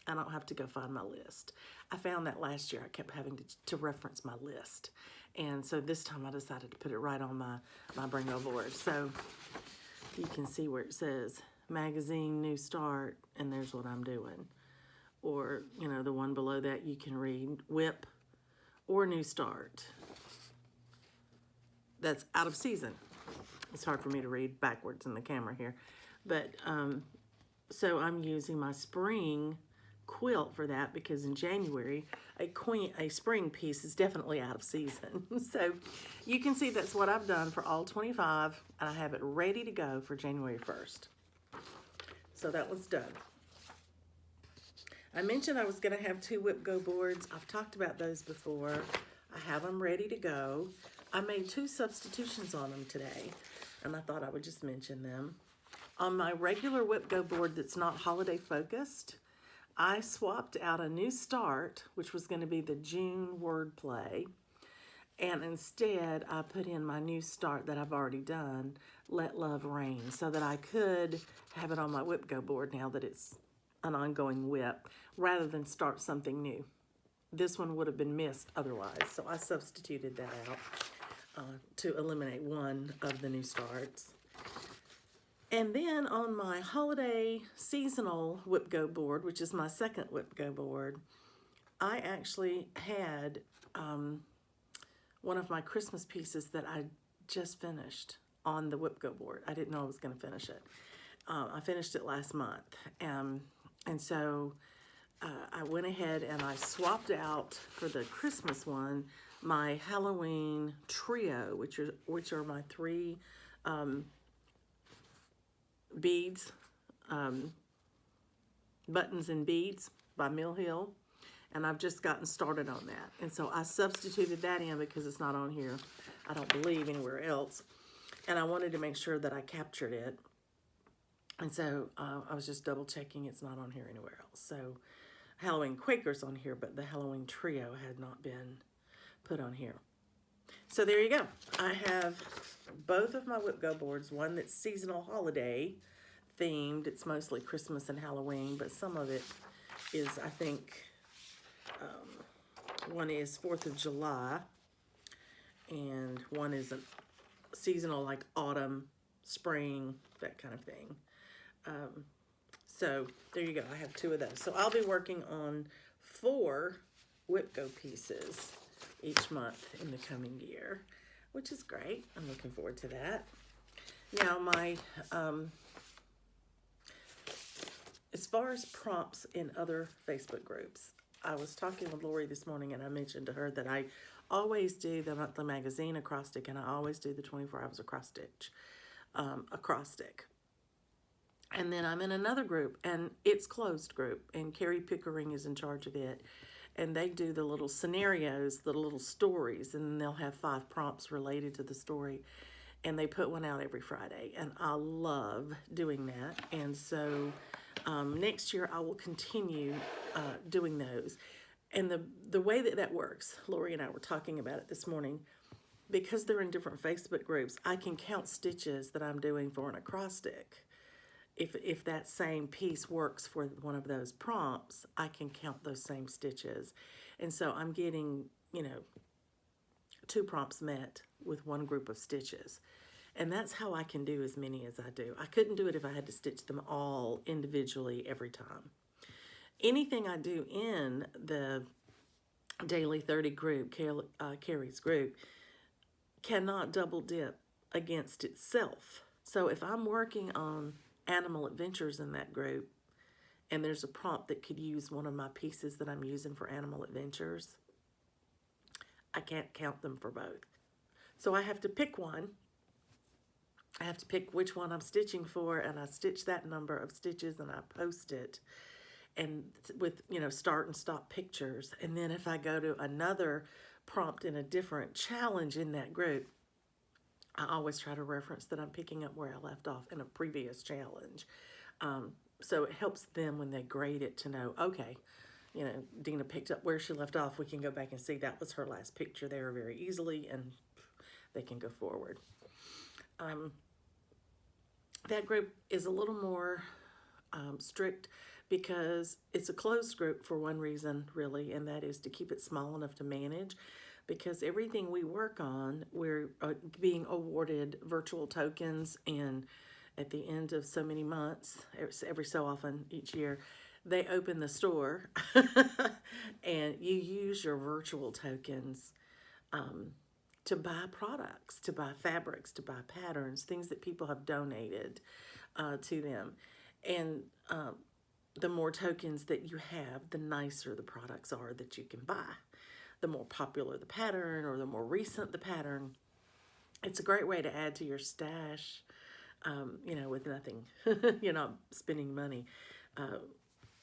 I don't have to go find my list. I found that last year I kept having to reference my list. And so this time I decided to put it right on my Bringo board. So you can see where it says Magazine New Start, and there's what I'm doing. Or, the one below that you can read Whip or New Start. That's out of season. It's hard for me to read backwards in the camera here. But, so I'm using my spring quilt for that, because in January, a spring piece is definitely out of season. So you can see that's what I've done for all 25, and I have it ready to go for January 1st. So that was done. I mentioned I was going to have 2 Whip Go boards. I've talked about those before. I have them ready to go. I made 2 substitutions on them today, and I thought I would just mention them. On my regular Whip Go board that's not holiday focused, I swapped out a New Start, which was going to be the June wordplay, and instead I put in my New Start that I've already done, Let Love Reign, so that I could have it on my Whip Go board now that it's an ongoing whip, rather than start something new. This one would have been missed otherwise, so I substituted that out to eliminate one of the new starts. And then on my holiday seasonal Whip Go board, which is my second Whip Go board, I actually had one of my Christmas pieces that I just finished on the Whip Go board. I didn't know I was going to finish it. I finished it last month. And so I went ahead and I swapped out for the Christmas one my Halloween trio, which are my three beads, buttons and beads by Mill Hill, and I've just gotten started on that. And so I substituted that in because it's not on here, I don't believe, anywhere else. And I wanted to make sure that I captured it. And so I was just double checking it's not on here anywhere else. So Halloween Quaker's on here, but the Halloween Trio had not been put on here. So there you go. I have both of my Whip Go boards, one that's seasonal holiday themed. It's mostly Christmas and Halloween, but some of it is, I think, one is 4th of July, and one is a seasonal, like autumn, spring, that kind of thing. So there you go. I have 2 of those. So I'll be working on 4 Whip Go pieces each month in the coming year, which is great. I'm looking forward to that. Now, my as far as prompts in other Facebook groups, I was talking with Lori this morning, and I mentioned to her that I always do the monthly magazine acrostic, and I always do the 24 hours acrostic. And then I'm in another group, and it's closed group, and Carrie Pickering is in charge of it. And they do the little scenarios, the little stories, and they'll have 5 prompts related to the story. And they put one out every Friday, and I love doing that. And so next year I will continue doing those. And the way that works, Lori and I were talking about it this morning, because they're in different Facebook groups, I can count stitches that I'm doing for an acrostic. If that same piece works for one of those prompts, I can count those same stitches. And so I'm getting, 2 prompts met with one group of stitches. And that's how I can do as many as I do. I couldn't do it if I had to stitch them all individually every time. Anything I do in the Daily 30 group, Carrie's group, cannot double dip against itself. So if I'm working on animal adventures in that group, and there's a prompt that could use one of my pieces that I'm using for animal adventures, I can't count them for both. So I have to pick one. I have to pick which one I'm stitching for, and I stitch that number of stitches and I post it, and with start and stop pictures. And then if I go to another prompt in a different challenge in that group, I always try to reference that I'm picking up where I left off in a previous challenge. So it helps them when they grade it to know, okay, Dina picked up where she left off. We can go back and see that was her last picture there very easily, and they can go forward. That group is a little more strict because it's a closed group for one reason, really, and that is to keep it small enough to manage. Because everything we work on, we're being awarded virtual tokens, and at the end of so many months, every so often each year, they open the store and you use your virtual tokens to buy products, to buy fabrics, to buy patterns, things that people have donated to them. And the more tokens that you have, the nicer the products are that you can buy. The more popular the pattern, or the more recent the pattern, it's a great way to add to your stash, with nothing. You're not spending money.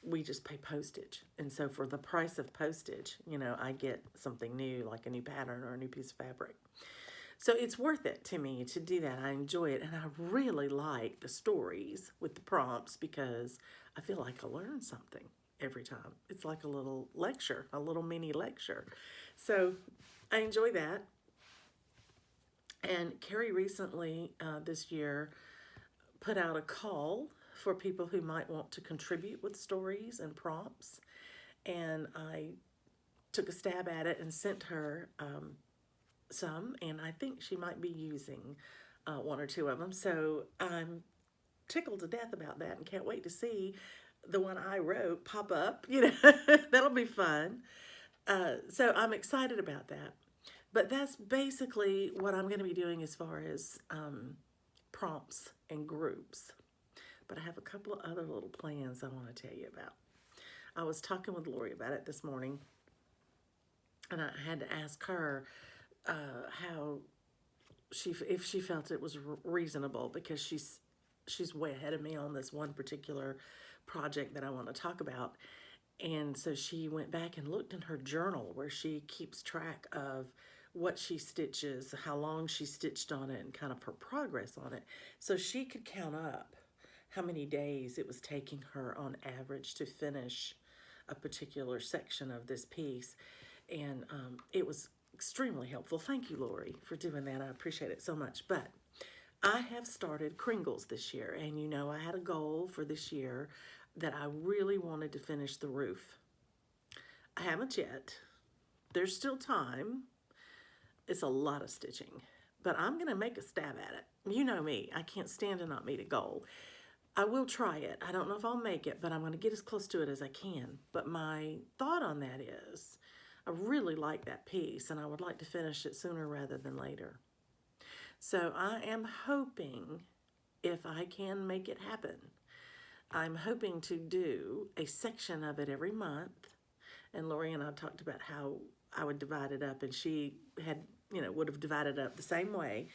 We just pay postage. And so for the price of postage, I get something new, like a new pattern or a new piece of fabric. So it's worth it to me to do that. I enjoy it. And I really like the stories with the prompts because I feel like I learn something every time. It's like a little lecture, a little mini lecture. So I enjoy that. And Carrie recently, this year, put out a call for people who might want to contribute with stories and prompts. And I took a stab at it and sent her some, and I think she might be using 1 or 2 of them. So I'm tickled to death about that and can't wait to see the one I wrote pop up. That'll be fun. So I'm excited about that. But that's basically what I'm going to be doing as far as prompts and groups. But I have a couple of other little plans I want to tell you about. I was talking with Lori about it this morning, and I had to ask her how if she felt it was reasonable, because she's way ahead of me on this one particular project that I want to talk about. And so she went back and looked in her journal where she keeps track of what she stitches, how long she stitched on it, and kind of her progress on it. So she could count up how many days it was taking her on average to finish a particular section of this piece. And it was extremely helpful. Thank you, Lori, for doing that. I appreciate it so much. But I have started Kringles this year, and you know I had a goal for this year that I really wanted to finish the roof. I haven't yet. There's still time. It's a lot of stitching, but I'm going to make a stab at it. You know me. I can't stand to not meet a goal. I will try it. I don't know if I'll make it, but I'm going to get as close to it as I can. But my thought on that is I really like that piece, and I would like to finish it sooner rather than later. So I am hoping, if I can make it happen, I'm hoping to do a section of it every month. And Lori and I talked about how I would divide it up, and she had, would have divided it up the same way.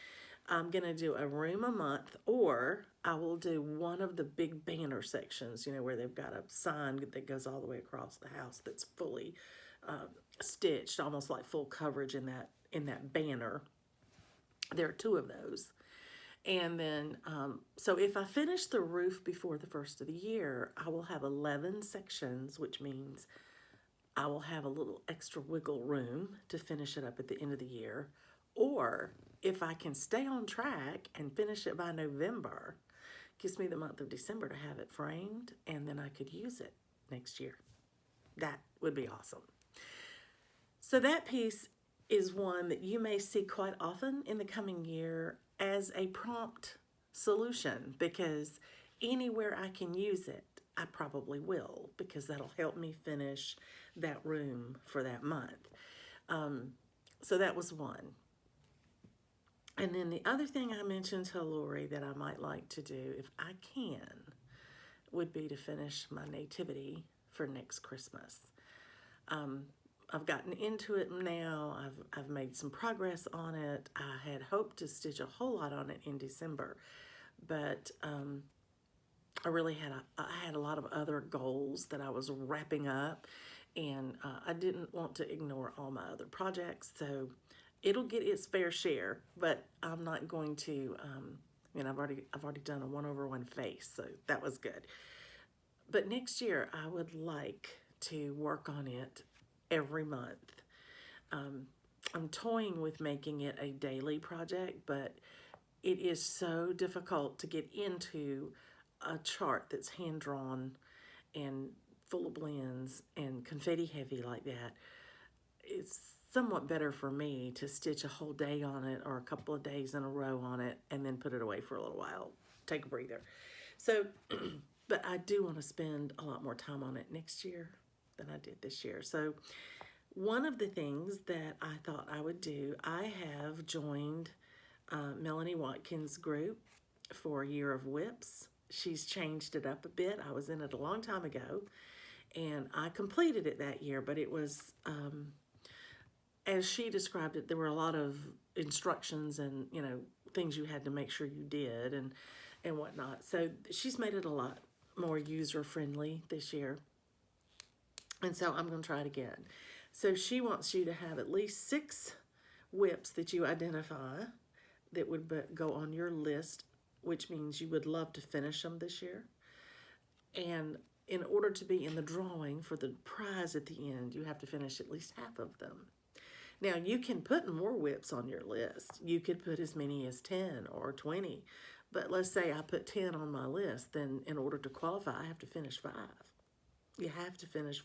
I'm going to do a room a month, or I will do one of the big banner sections, where they've got a sign that goes all the way across the house that's fully stitched, almost like full coverage in that banner. There are two of those. And then, so if I finish the roof before the first of the year, I will have 11 sections, which means I will have a little extra wiggle room to finish it up at the end of the year. Or if I can stay on track and finish it by November, gives me the month of December to have it framed, and then I could use it next year. That would be awesome. So that piece is one that you may see quite often in the coming year as a prompt solution, because anywhere I can use it, I probably will, because that'll help me finish that room for that month. So that was one. And then the other thing I mentioned to Lori that I might like to do, if I can, would be to finish my Nativity for next Christmas. I've gotten into it now. I've made some progress on it. I had hoped to stitch a whole lot on it in December, but I really had a lot of other goals that I was wrapping up, and I didn't want to ignore all my other projects. So it'll get its fair share, but I'm not going to. I've already done a 1/1 face, so that was good. But next year I would like to work on it every month. I'm toying with making it a daily project, but it is so difficult to get into a chart that's hand-drawn and full of blends and confetti heavy like that. It's somewhat better for me to stitch a whole day on it, or a couple of days in a row on it, and then put it away for a little while, take a breather. So, but I do want to spend a lot more time on it next year than I did this year. So one of the things that I thought I would do, I have joined Melanie Watkins' group for a Year of Whips. She's changed it up a bit. I was in it a long time ago, and I completed it that year, but it was, as she described it, there were a lot of instructions and, things you had to make sure you did and whatnot. So she's made it a lot more user-friendly this year. And so I'm going to try it again. So she wants you to have at least 6 whips that you identify that would go on your list, which means you would love to finish them this year. And in order to be in the drawing for the prize at the end, you have to finish at least half of them. Now, you can put more whips on your list. You could put as many as 10 or 20. But let's say I put 10 on my list, then in order to qualify, I have to finish 5. You have to finish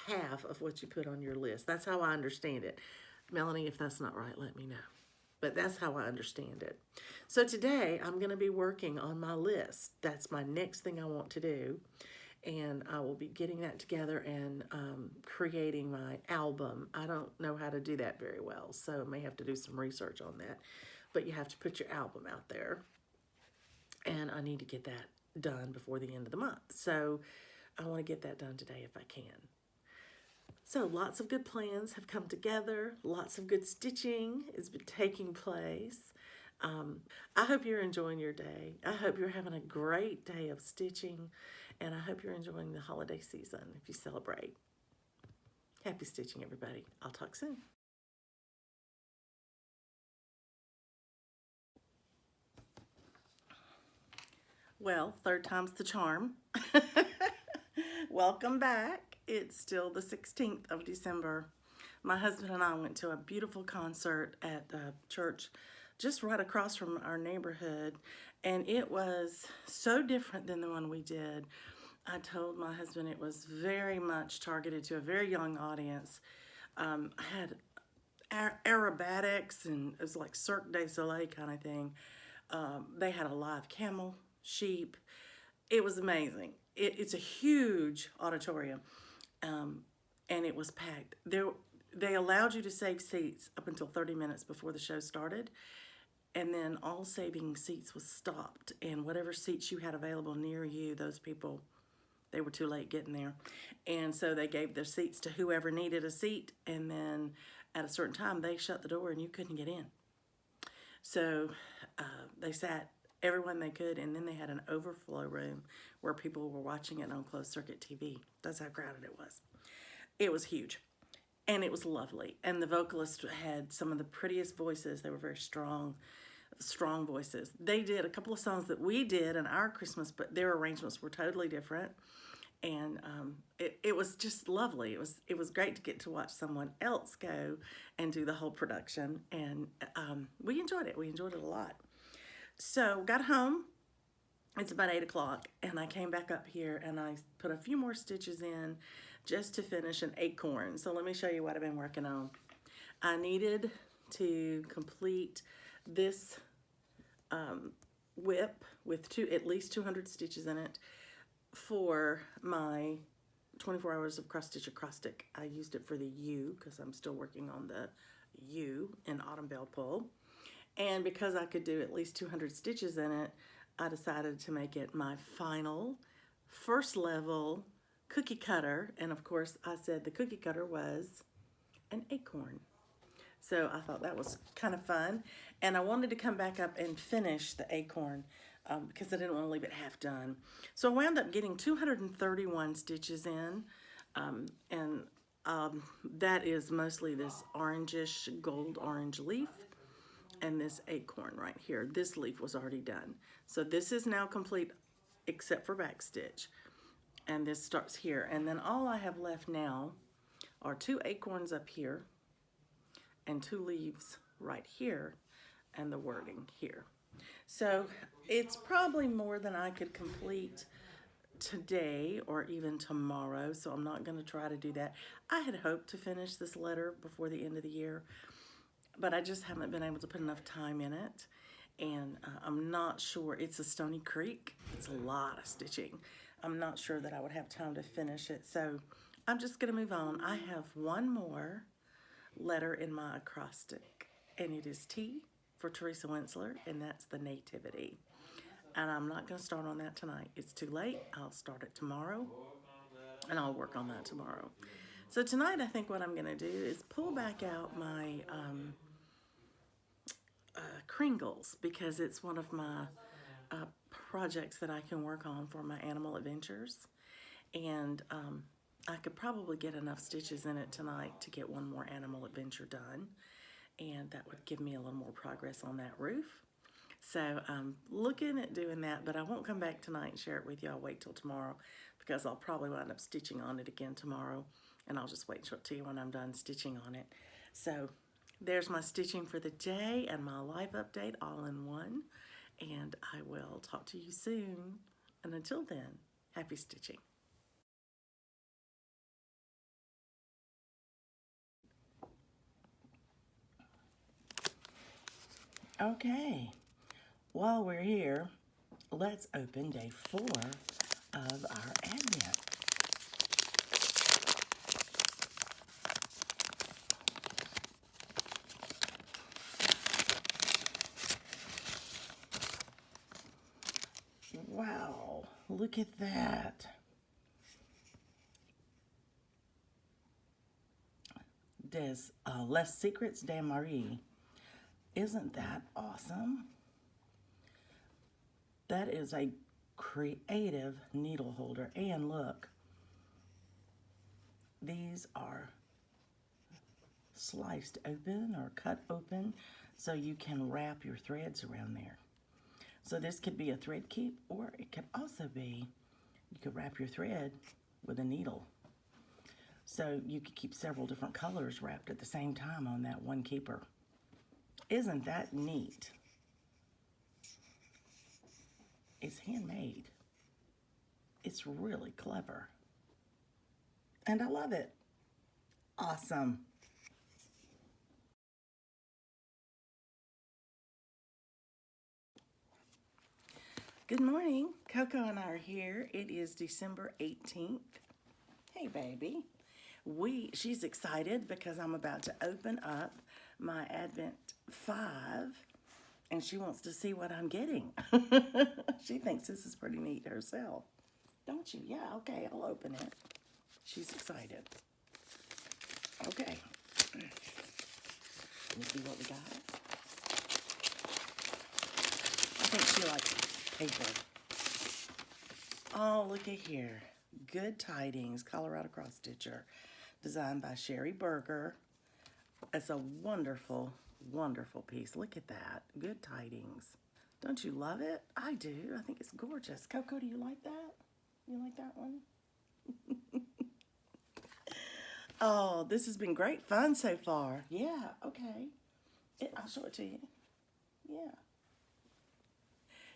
half of what you put on your list. That's how I understand it. Melanie, if that's not right, let me know. But that's how I understand it. So today, I'm going to be working on my list. That's my next thing I want to do. And I will be getting that together and creating my album. I don't know how to do that very well, so I may have to do some research on that. But you have to put your album out there. And I need to get that done before the end of the month. So I want to get that done today if I can. So lots of good plans have come together. Lots of good stitching has been taking place. I hope you're enjoying your day. I hope you're having a great day of stitching, and I hope you're enjoying the holiday season if you celebrate. Happy stitching, everybody. I'll talk soon. Well, third time's the charm. Welcome back. It's still the 16th of December. My husband and I went to a beautiful concert at a church just right across from our neighborhood, and it was so different than the one we did. I told my husband it was very much targeted to a very young audience. I had aerobatics, and it was like Cirque du Soleil kind of thing. They had a live camel, sheep. It was amazing. It's a huge auditorium, and it was packed. They allowed you to save seats up until 30 minutes before the show started, and then all saving seats was stopped, and whatever seats you had available near you, those people, they were too late getting there. And so they gave their seats to whoever needed a seat, and then at a certain time, they shut the door and you couldn't get in. So they sat everyone they could, and then they had an overflow room where people were watching it on closed circuit TV. That's how crowded it was. It was huge, and it was lovely. And the vocalists had some of the prettiest voices. They were very strong voices. They did a couple of songs that we did in our Christmas, but their arrangements were totally different. And it was just lovely. It was great to get to watch someone else go and do the whole production, and we enjoyed it. We enjoyed it a lot. So got home. It's about 8 o'clock, and I came back up here and I put a few more stitches in just to finish an acorn. So let me show you what I've been working on. I needed to complete this whip with at least 200 stitches in it for my 24 hours of cross stitch acrostic. I used it for the U because I'm still working on the U in Autumn Bell Pull. And because I could do at least 200 stitches in it, I decided to make it my final first level cookie cutter. And of course, I said the cookie cutter was an acorn. So I thought that was kind of fun. And I wanted to come back up and finish the acorn because I didn't want to leave it half done. So I wound up getting 231 stitches in. That is mostly this orangish gold orange leaf and this acorn right here. This leaf was already done. So this is now complete except for back stitch. And this starts here. And then all I have left now are 2 acorns up here and 2 leaves right here and the wording here. So it's probably more than I could complete today or even tomorrow, so I'm not going to try to do that. I had hoped to finish this letter before the end of the year, but I just haven't been able to put enough time in it, and I'm not sure. It's a Stoney Creek. It's a lot of stitching. I'm not sure that I would have time to finish it, so I'm just going to move on. I have one more letter in my acrostic, and it is T for Teresa Wentzler, and that's the Nativity. And I'm not going to start on that tonight. It's too late. I'll start it tomorrow, and I'll work on that tomorrow. So tonight, I think what I'm going to do is pull back out my Kringles, because it's one of my projects that I can work on for my animal adventures. And I could probably get enough stitches in it tonight to get one more animal adventure done. And that would give me a little more progress on that roof. So I'm looking at doing that, but I won't come back tonight and share it with you. I'll wait till tomorrow because I'll probably wind up stitching on it again tomorrow, and I'll just wait till when I'm done stitching on it. So there's my stitching for the day and my live update all in one, and I will talk to you soon. And until then, happy stitching. Okay, while we're here, let's open day 4 of our Advent. Wow, look at that. des Les Secrets de Marie. Isn't that awesome? That is a creative needle holder. And look, these are sliced open or cut open so you can wrap your threads around there. So this could be a thread keep, or it could also be, you could wrap your thread with a needle. So you could keep several different colors wrapped at the same time on that one keeper. Isn't that neat? It's handmade. It's really clever. And I love it. Awesome. Good morning. Coco and I are here. It is December 18th. Hey, baby. She's excited because I'm about to open up my Advent 5, and she wants to see what I'm getting. She thinks this is pretty neat herself. Don't you? Yeah, okay, I'll open it. She's excited. Okay. Let me see what we got. I think she likes paper. Oh, look at here. Good Tidings, Colorado Cross Stitcher, designed by Sherry Berger. It's a wonderful, wonderful piece. Look at that. Good Tidings. Don't you love it? I do. I think it's gorgeous. Coco, do you like that? You like that one? Oh, this has been great fun so far. Yeah, okay. I'll show it to you. Yeah.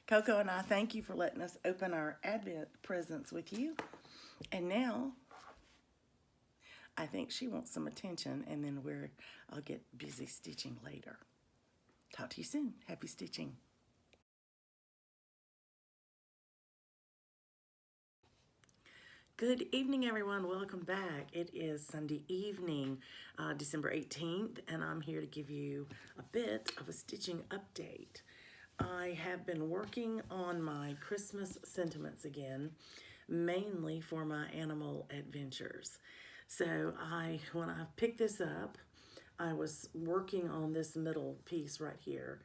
Coco and I thank you for letting us open our Advent presents with you. And now, I think she wants some attention, and then I'll get busy stitching later. Talk to you soon. Happy stitching. Good evening, everyone. Welcome back. It is Sunday evening, December 18th, and I'm here to give you a bit of a stitching update. I have been working on my Christmas sentiments again, mainly for my animal adventures. So when I picked this up, I was working on this middle piece right here.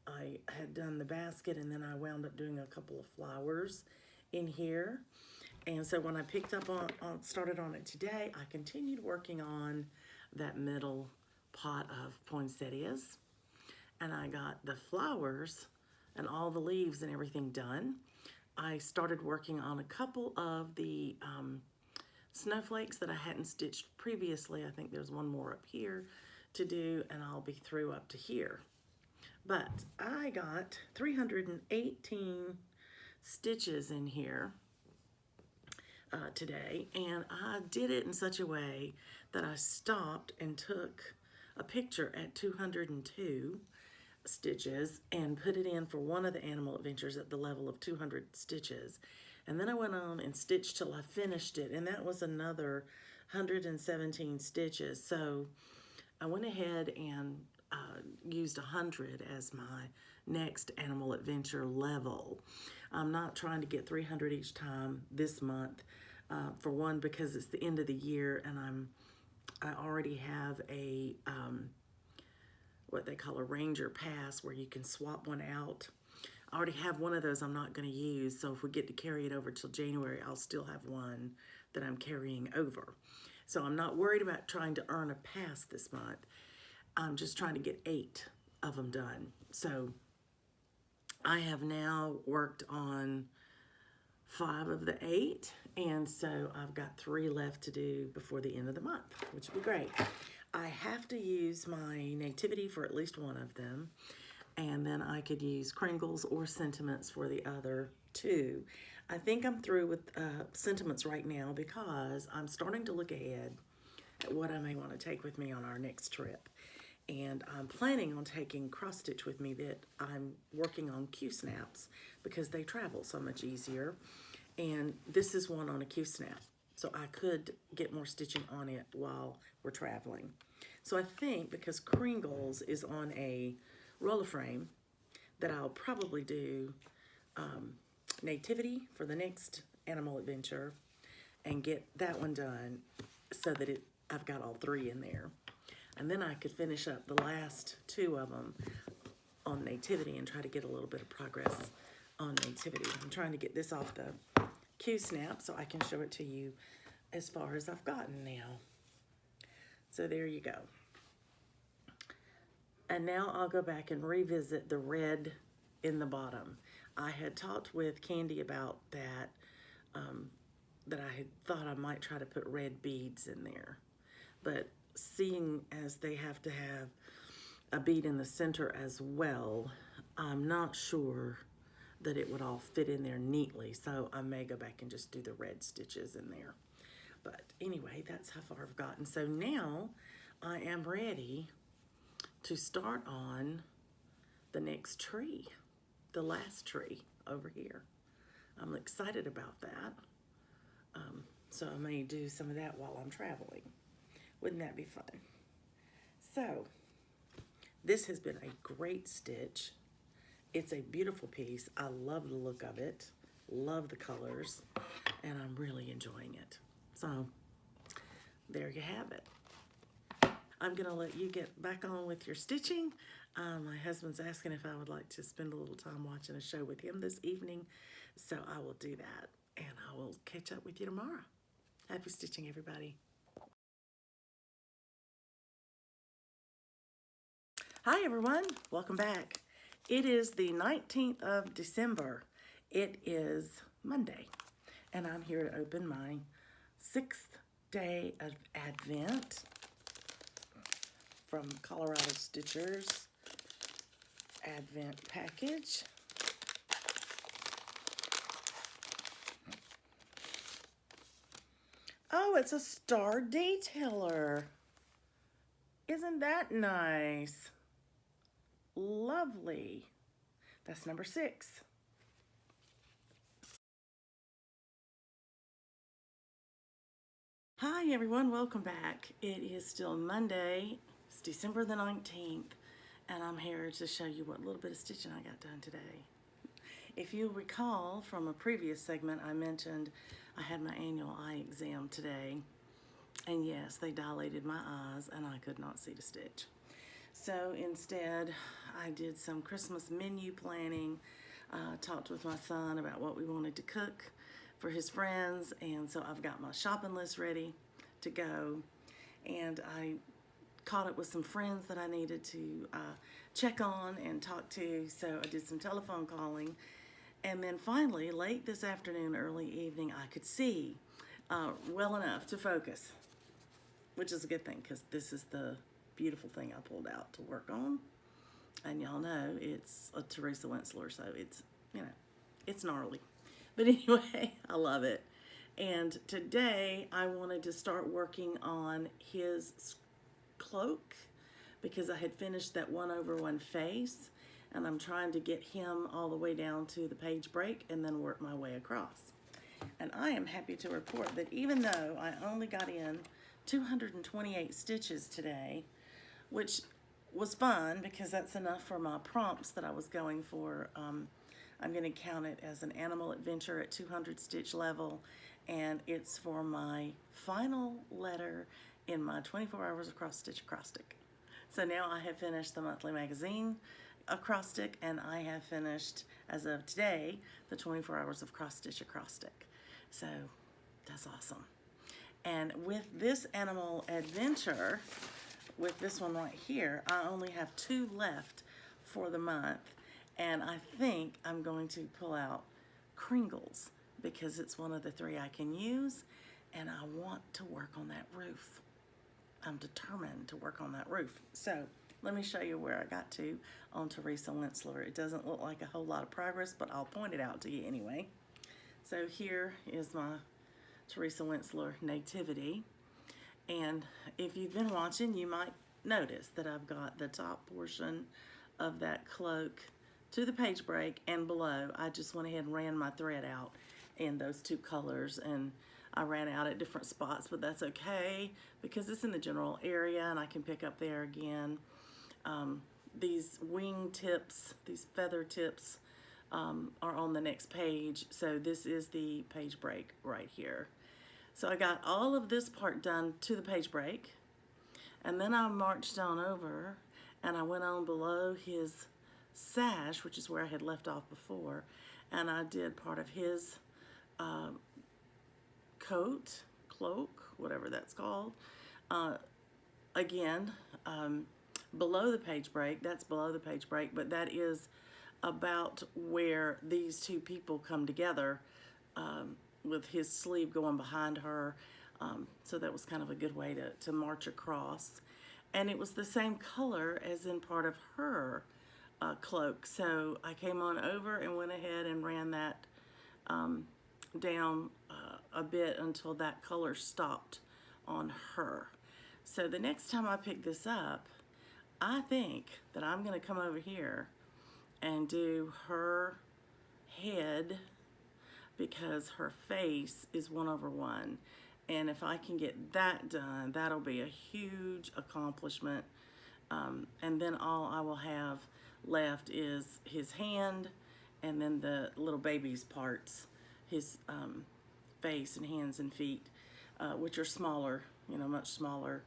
I had done the basket, and then I wound up doing a couple of flowers in here. And so when I picked up started on it today, I continued working on that middle pot of poinsettias. And I got the flowers and all the leaves and everything done. I started working on a couple of the snowflakes that I hadn't stitched previously. I think there's one more up here to do, and I'll be through up to here. But I got 318 stitches in here today, and I did it in such a way that I stopped and took a picture at 202 stitches and put it in for one of the animal adventures at the level of 200 stitches. And then I went on and stitched till I finished it, and that was another 117 stitches. So I went ahead and used 100 as my next animal adventure level. I'm not trying to get 300 each time this month, for one, because it's the end of the year, and I already have a what they call a Ranger Pass, where you can swap one out. I already have one of those I'm not going to use, so if we get to carry it over till January, I'll still have one that I'm carrying over. So I'm not worried about trying to earn a pass this month. I'm just trying to get 8 of them done. So I have now worked on 5 of the 8, and so I've got 3 left to do before the end of the month, which will be great. I have to use my Nativity for at least one of them, and then I could use Kringles or Sentiments for the other 2. I think I'm through with Sentiments right now because I'm starting to look ahead at what I may want to take with me on our next trip. And I'm planning on taking cross stitch with me that I'm working on Q-snaps because they travel so much easier. And this is one on a Q-snap, so I could get more stitching on it while we're traveling. So I think because Kringles is on a roller frame, that I'll probably do Nativity for the next animal adventure and get that one done so that I've got all 3 in there. And then I could finish up the last two of them on Nativity and try to get a little bit of progress on Nativity. I'm trying to get this off the Q-snap so I can show it to you as far as I've gotten now. So there you go. And now I'll go back and revisit the red in the bottom. I had talked with Candy about that, that I had thought I might try to put red beads in there. But seeing as they have to have a bead in the center as well, I'm not sure that it would all fit in there neatly. So I may go back and just do the red stitches in there. But anyway, that's how far I've gotten. So now I am ready to start on the next tree, the last tree over here. I'm excited about that. So I may do some of that while I'm traveling. Wouldn't that be fun? So this has been a great stitch. It's a beautiful piece. I love the look of it, love the colors, and I'm really enjoying it. So there you have it. I'm gonna let you get back on with your stitching. My husband's asking if I would like to spend a little time watching a show with him this evening, so I will do that, and I will catch up with you tomorrow. Happy stitching, everybody. Hi, everyone. Welcome back. It is the 19th of December. It is Monday, and I'm here to open my 6th day of Advent from Colorado Stitchers Advent package. Oh, it's a star detailer. Isn't that nice? Lovely. That's number 6. Hi everyone, welcome back. It is still Monday. It's December the 19th, and I'm here to show you what little bit of stitching I got done today. If you recall from a previous segment, I mentioned I had my annual eye exam today, and yes, they dilated my eyes and I could not see to stitch. So instead, I did some Christmas menu planning, talked with my son about what we wanted to cook for his friends, and so I've got my shopping list ready to go, and I caught up with some friends that I needed to check on and talk to, so I did some telephone calling, and then finally, late this afternoon, early evening, I could see well enough to focus, which is a good thing, because this is the beautiful thing I pulled out to work on, and y'all know it's a Teresa Wentzler, so it's, you know, it's gnarly. But anyway, I love it. And today I wanted to start working on his cloak because I had finished that 1/1 face, and I'm trying to get him all the way down to the page break and then work my way across. And I am happy to report that even though I only got in 228 stitches today, which was fun because that's enough for my prompts that I was going for. I'm going to count it as an animal adventure at 200 stitch level, and it's for my final letter in my 24 hours of cross stitch acrostic. So now I have finished the monthly magazine acrostic, and I have finished, as of today, the 24 hours of cross stitch acrostic. So that's awesome. And with this animal adventure, with this one right here, I only have 2 left for the month, and I think I'm going to pull out Kringles because it's one of the 3 I can use, and I want to work on that roof. I'm determined to work on that roof. So let me show you where I got to on Teresa Wentzler. It doesn't look like a whole lot of progress, but I'll point it out to you anyway. So here is my Teresa Wentzler Nativity. And if you've been watching, you might notice that I've got the top portion of that cloak to the page break, and below I just went ahead and ran my thread out in those 2 colors, and I ran out at different spots, but that's okay because it's in the general area and I can pick up there again. These wing tips, these feather tips are on the next page, so this is the page break right here. So I got all of this part done to the page break, And then I marched on over and I went on below his sash, which is where I had left off before, and I did part of his coat, cloak, whatever that's called. Again, below the page break, that's below the page break, but that is about where these two people come together, with his sleeve going behind her. So that was kind of a good way to march across. And it was the same color as in part of her cloak. So I came on over and went ahead and ran that down a bit until that color stopped on her. So the next time I pick this up, I think that I'm going to come over here and do her head, because her face is 1/1. And if I can get that done, that'll be a huge accomplishment. And then all I will have left is his hand and then the little baby's parts, his face and hands and feet, which are smaller, much smaller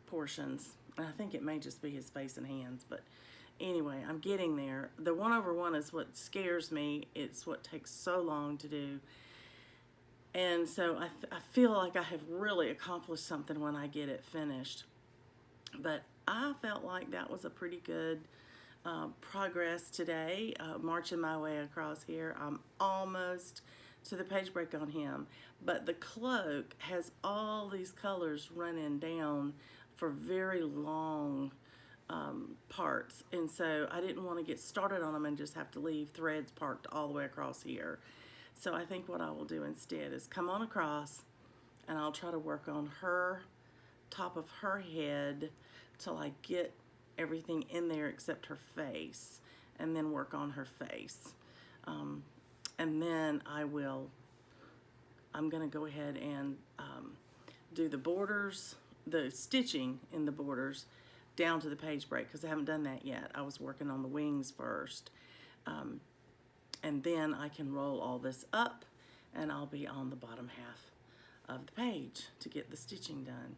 portions. And I think it may just be his face and hands, but anyway, I'm getting there. The 1/1 is what scares me. It's what takes so long to do. And so I feel like I have really accomplished something when I get it finished. But I felt like that was a pretty good progress today, marching my way across here. I'm almost to the page break on him. But the cloak has all these colors running down for very long parts. And so I didn't want to get started on them and just have to leave threads parked all the way across here. So I think what I will do instead is come on across and I'll try to work on her, top of her head, till I get everything in there except her face, and then work on her face. And then I'm gonna go ahead and do the borders, the stitching in the borders down to the page break, because I haven't done that yet. I was working on the wings first. And then I can roll all this up and I'll be on the bottom half of the page to get the stitching done.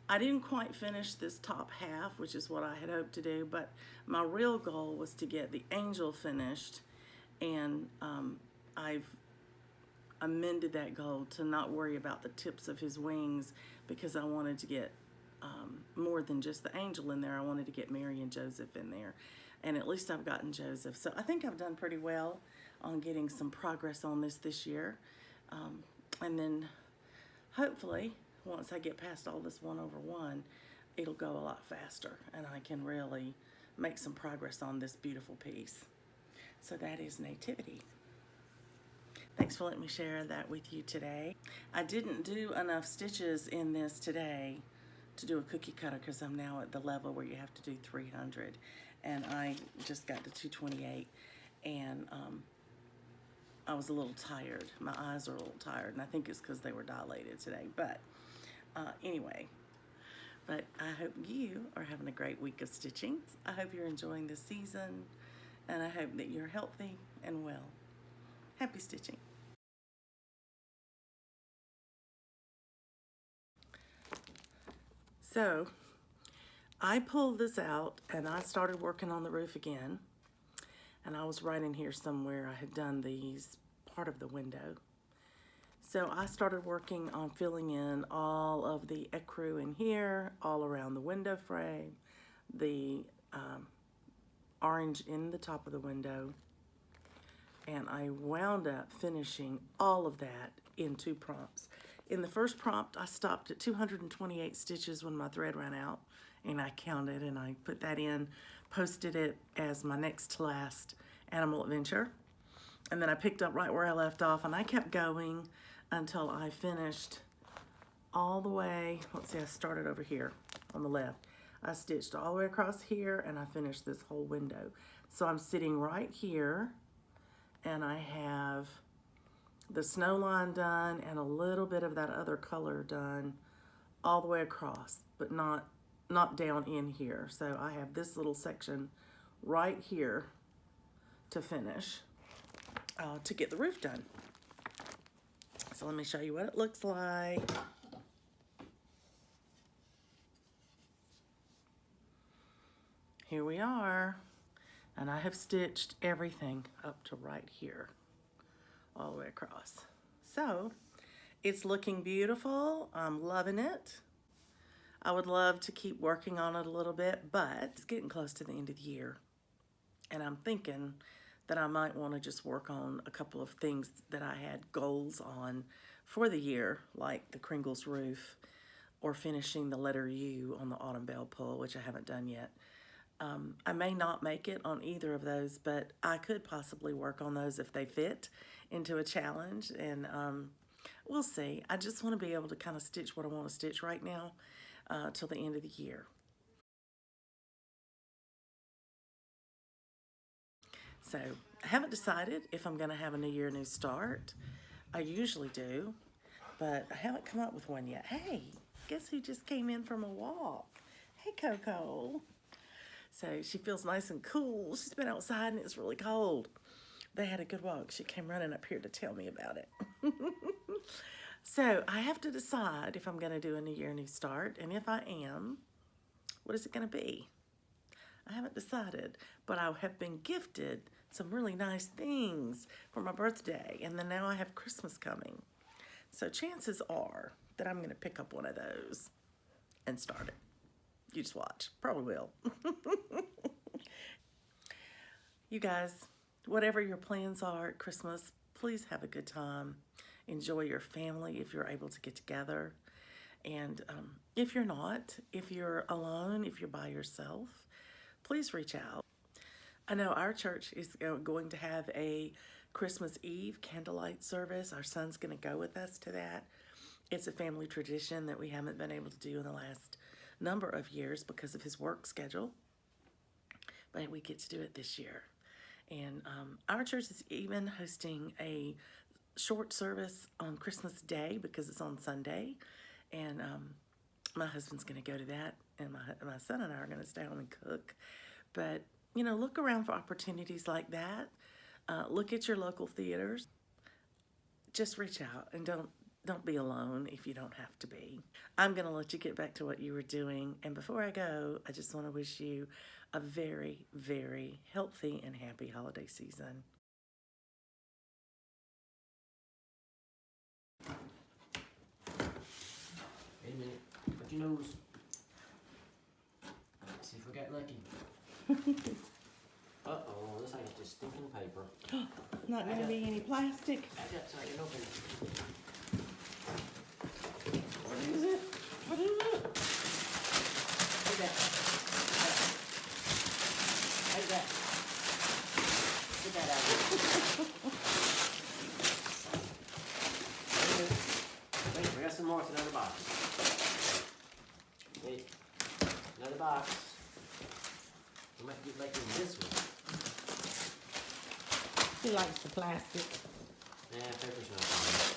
I didn't quite finish this top half, which is what I had hoped to do, but my real goal was to get the angel finished, and I've amended that goal to not worry about the tips of his wings, because I wanted to get more than just the angel in there. I wanted to get Mary and Joseph in there. And at least I've gotten Joseph. So I think I've done pretty well on getting some progress on this year. And then hopefully, once I get past all this 1/1, it'll go a lot faster and I can really make some progress on this beautiful piece. So that is Nativity. Thanks for letting me share that with you today. I didn't do enough stitches in this today to do a cookie cutter, because I'm now at the level where you have to do 300. And I just got to 228, and I was a little tired. My eyes are a little tired, and I think it's because they were dilated today. But anyway, but I hope you are having a great week of stitching. I hope you're enjoying this season, and I hope that you're healthy and well. Happy stitching. So I pulled this out and I started working on the roof again. And I was right in here somewhere. I had done these part of the window. So I started working on filling in all of the ecru in here, all around the window frame, the orange in the top of the window. And I wound up finishing all of that in 2 prompts. In the first prompt, I stopped at 228 stitches when my thread ran out, and I counted and I put that in, posted it as my next to last animal adventure. And then I picked up right where I left off, and I kept going until I finished all the way. Let's see, I started over here on the left. I stitched all the way across here and I finished this whole window. So I'm sitting right here and I have the snow line done and a little bit of that other color done all the way across, but not down in here. So I have this little section right here to finish to get the roof done. So let me show you what it looks like. here we are. And I have stitched everything up to right here, all the way across. So it's looking beautiful. I'm loving it. I would love to keep working on it a little bit, but it's getting close to the end of the year. And I'm thinking that I might want to just work on a couple of things that I had goals on for the year, like the Kringles roof or finishing the letter U on the autumn bell pull, which I haven't done yet. I may not make it on either of those, but I could possibly work on those if they fit into a challenge, and we'll see. I just want to be able to kind of stitch what I want to stitch right now till the end of the year. So I haven't decided if I'm going to have a new year, new start. I usually do, but I haven't come up with one yet. Hey, guess who just came in from a walk? Hey, Coco. So she feels nice and cool. She's been outside and it's really cold. They had a good walk. She came running up here to tell me about it. So I have to decide if I'm going to do a new year, new start. And if I am, what is it going to be? I haven't decided, but I have been gifted some really nice things for my birthday. And then now I have Christmas coming. So chances are that I'm going to pick up one of those and start it. You just watch. Probably will. You guys, whatever your plans are at Christmas, please have a good time. Enjoy your family if you're able to get together. And if you're not, if you're alone, if you're by yourself, please reach out. I know our church is going to have a Christmas Eve candlelight service. Our son's going to go with us to that. It's a family tradition that we haven't been able to do in the last number of years because of his work schedule, but we get to do it this year. And our church is even hosting a short service on Christmas Day because it's on Sunday, and my husband's going to go to that, and my son and I are going to stay home and cook. But you know, look around for opportunities like that. Look at your local theaters. Just reach out and don't be alone if you don't have to be. I'm going to let you get back to what you were doing. And before I go, I just want to wish you a very, very healthy and happy holiday season. Wait a minute. Put your nose. Let's see if we got lucky. Uh-oh, looks like it's just stinking paper. Not going to be any plastic. I got something open. What is it? What is it? Take that. Take that. Get that out of here. Wait, we got some more. It's another box. Wait, another box. We might get like in this one. She likes the plastic. Yeah, paper's not fine.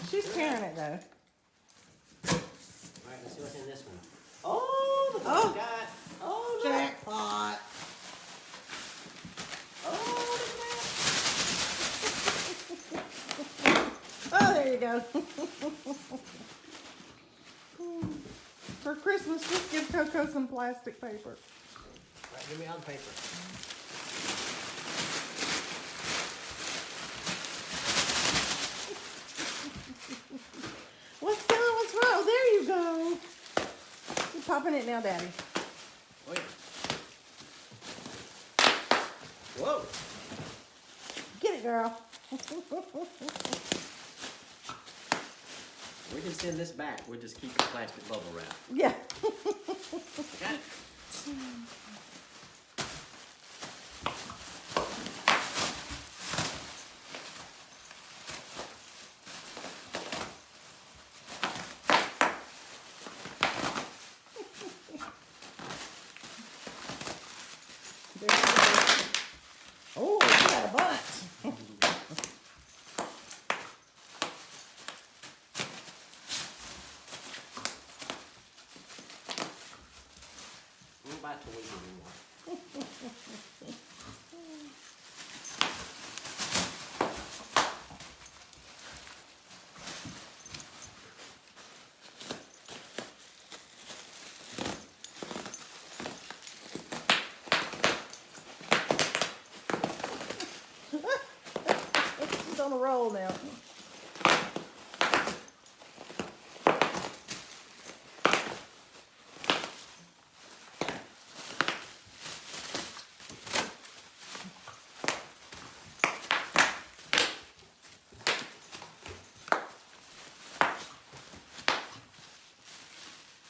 She's tearing it though. Alright, let's see what's in this one. Oh, look what we got. Oh, look. Jackpot. Oh, look at that. Oh, there you go. For Christmas, just give Coco some plastic paper. Alright, give me all the paper. What's wrong? What's wrong? Oh, there you go. You're popping it now, Daddy. Wait. Whoa. Get it, girl. We can send this back. We'll just keep the plastic bubble wrap. Yeah. Got it? There you go. Oh, you got a bunch. I'm about to wait anymore. roll now.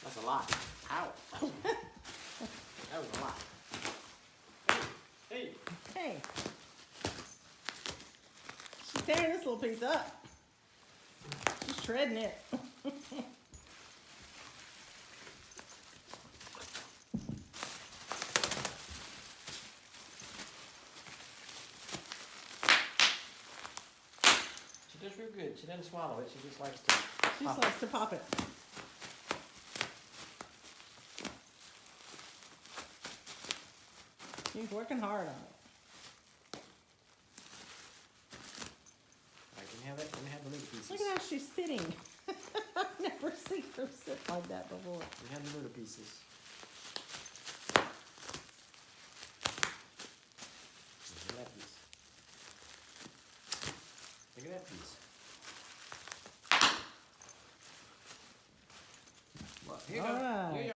That's a lot. Ow. That was a lot. Hey. Hey. She's tearing this little piece up. She's shredding it. She does real good. She doesn't swallow it. She just likes to. She just likes to pop it. She's working hard on it. Alright, can you have that? Let me have the little pieces. Look at how she's sitting. I've never seen her sit like that before. Let me have the little pieces. Look at that piece. Look at that piece. Well, here you go. All right. Here you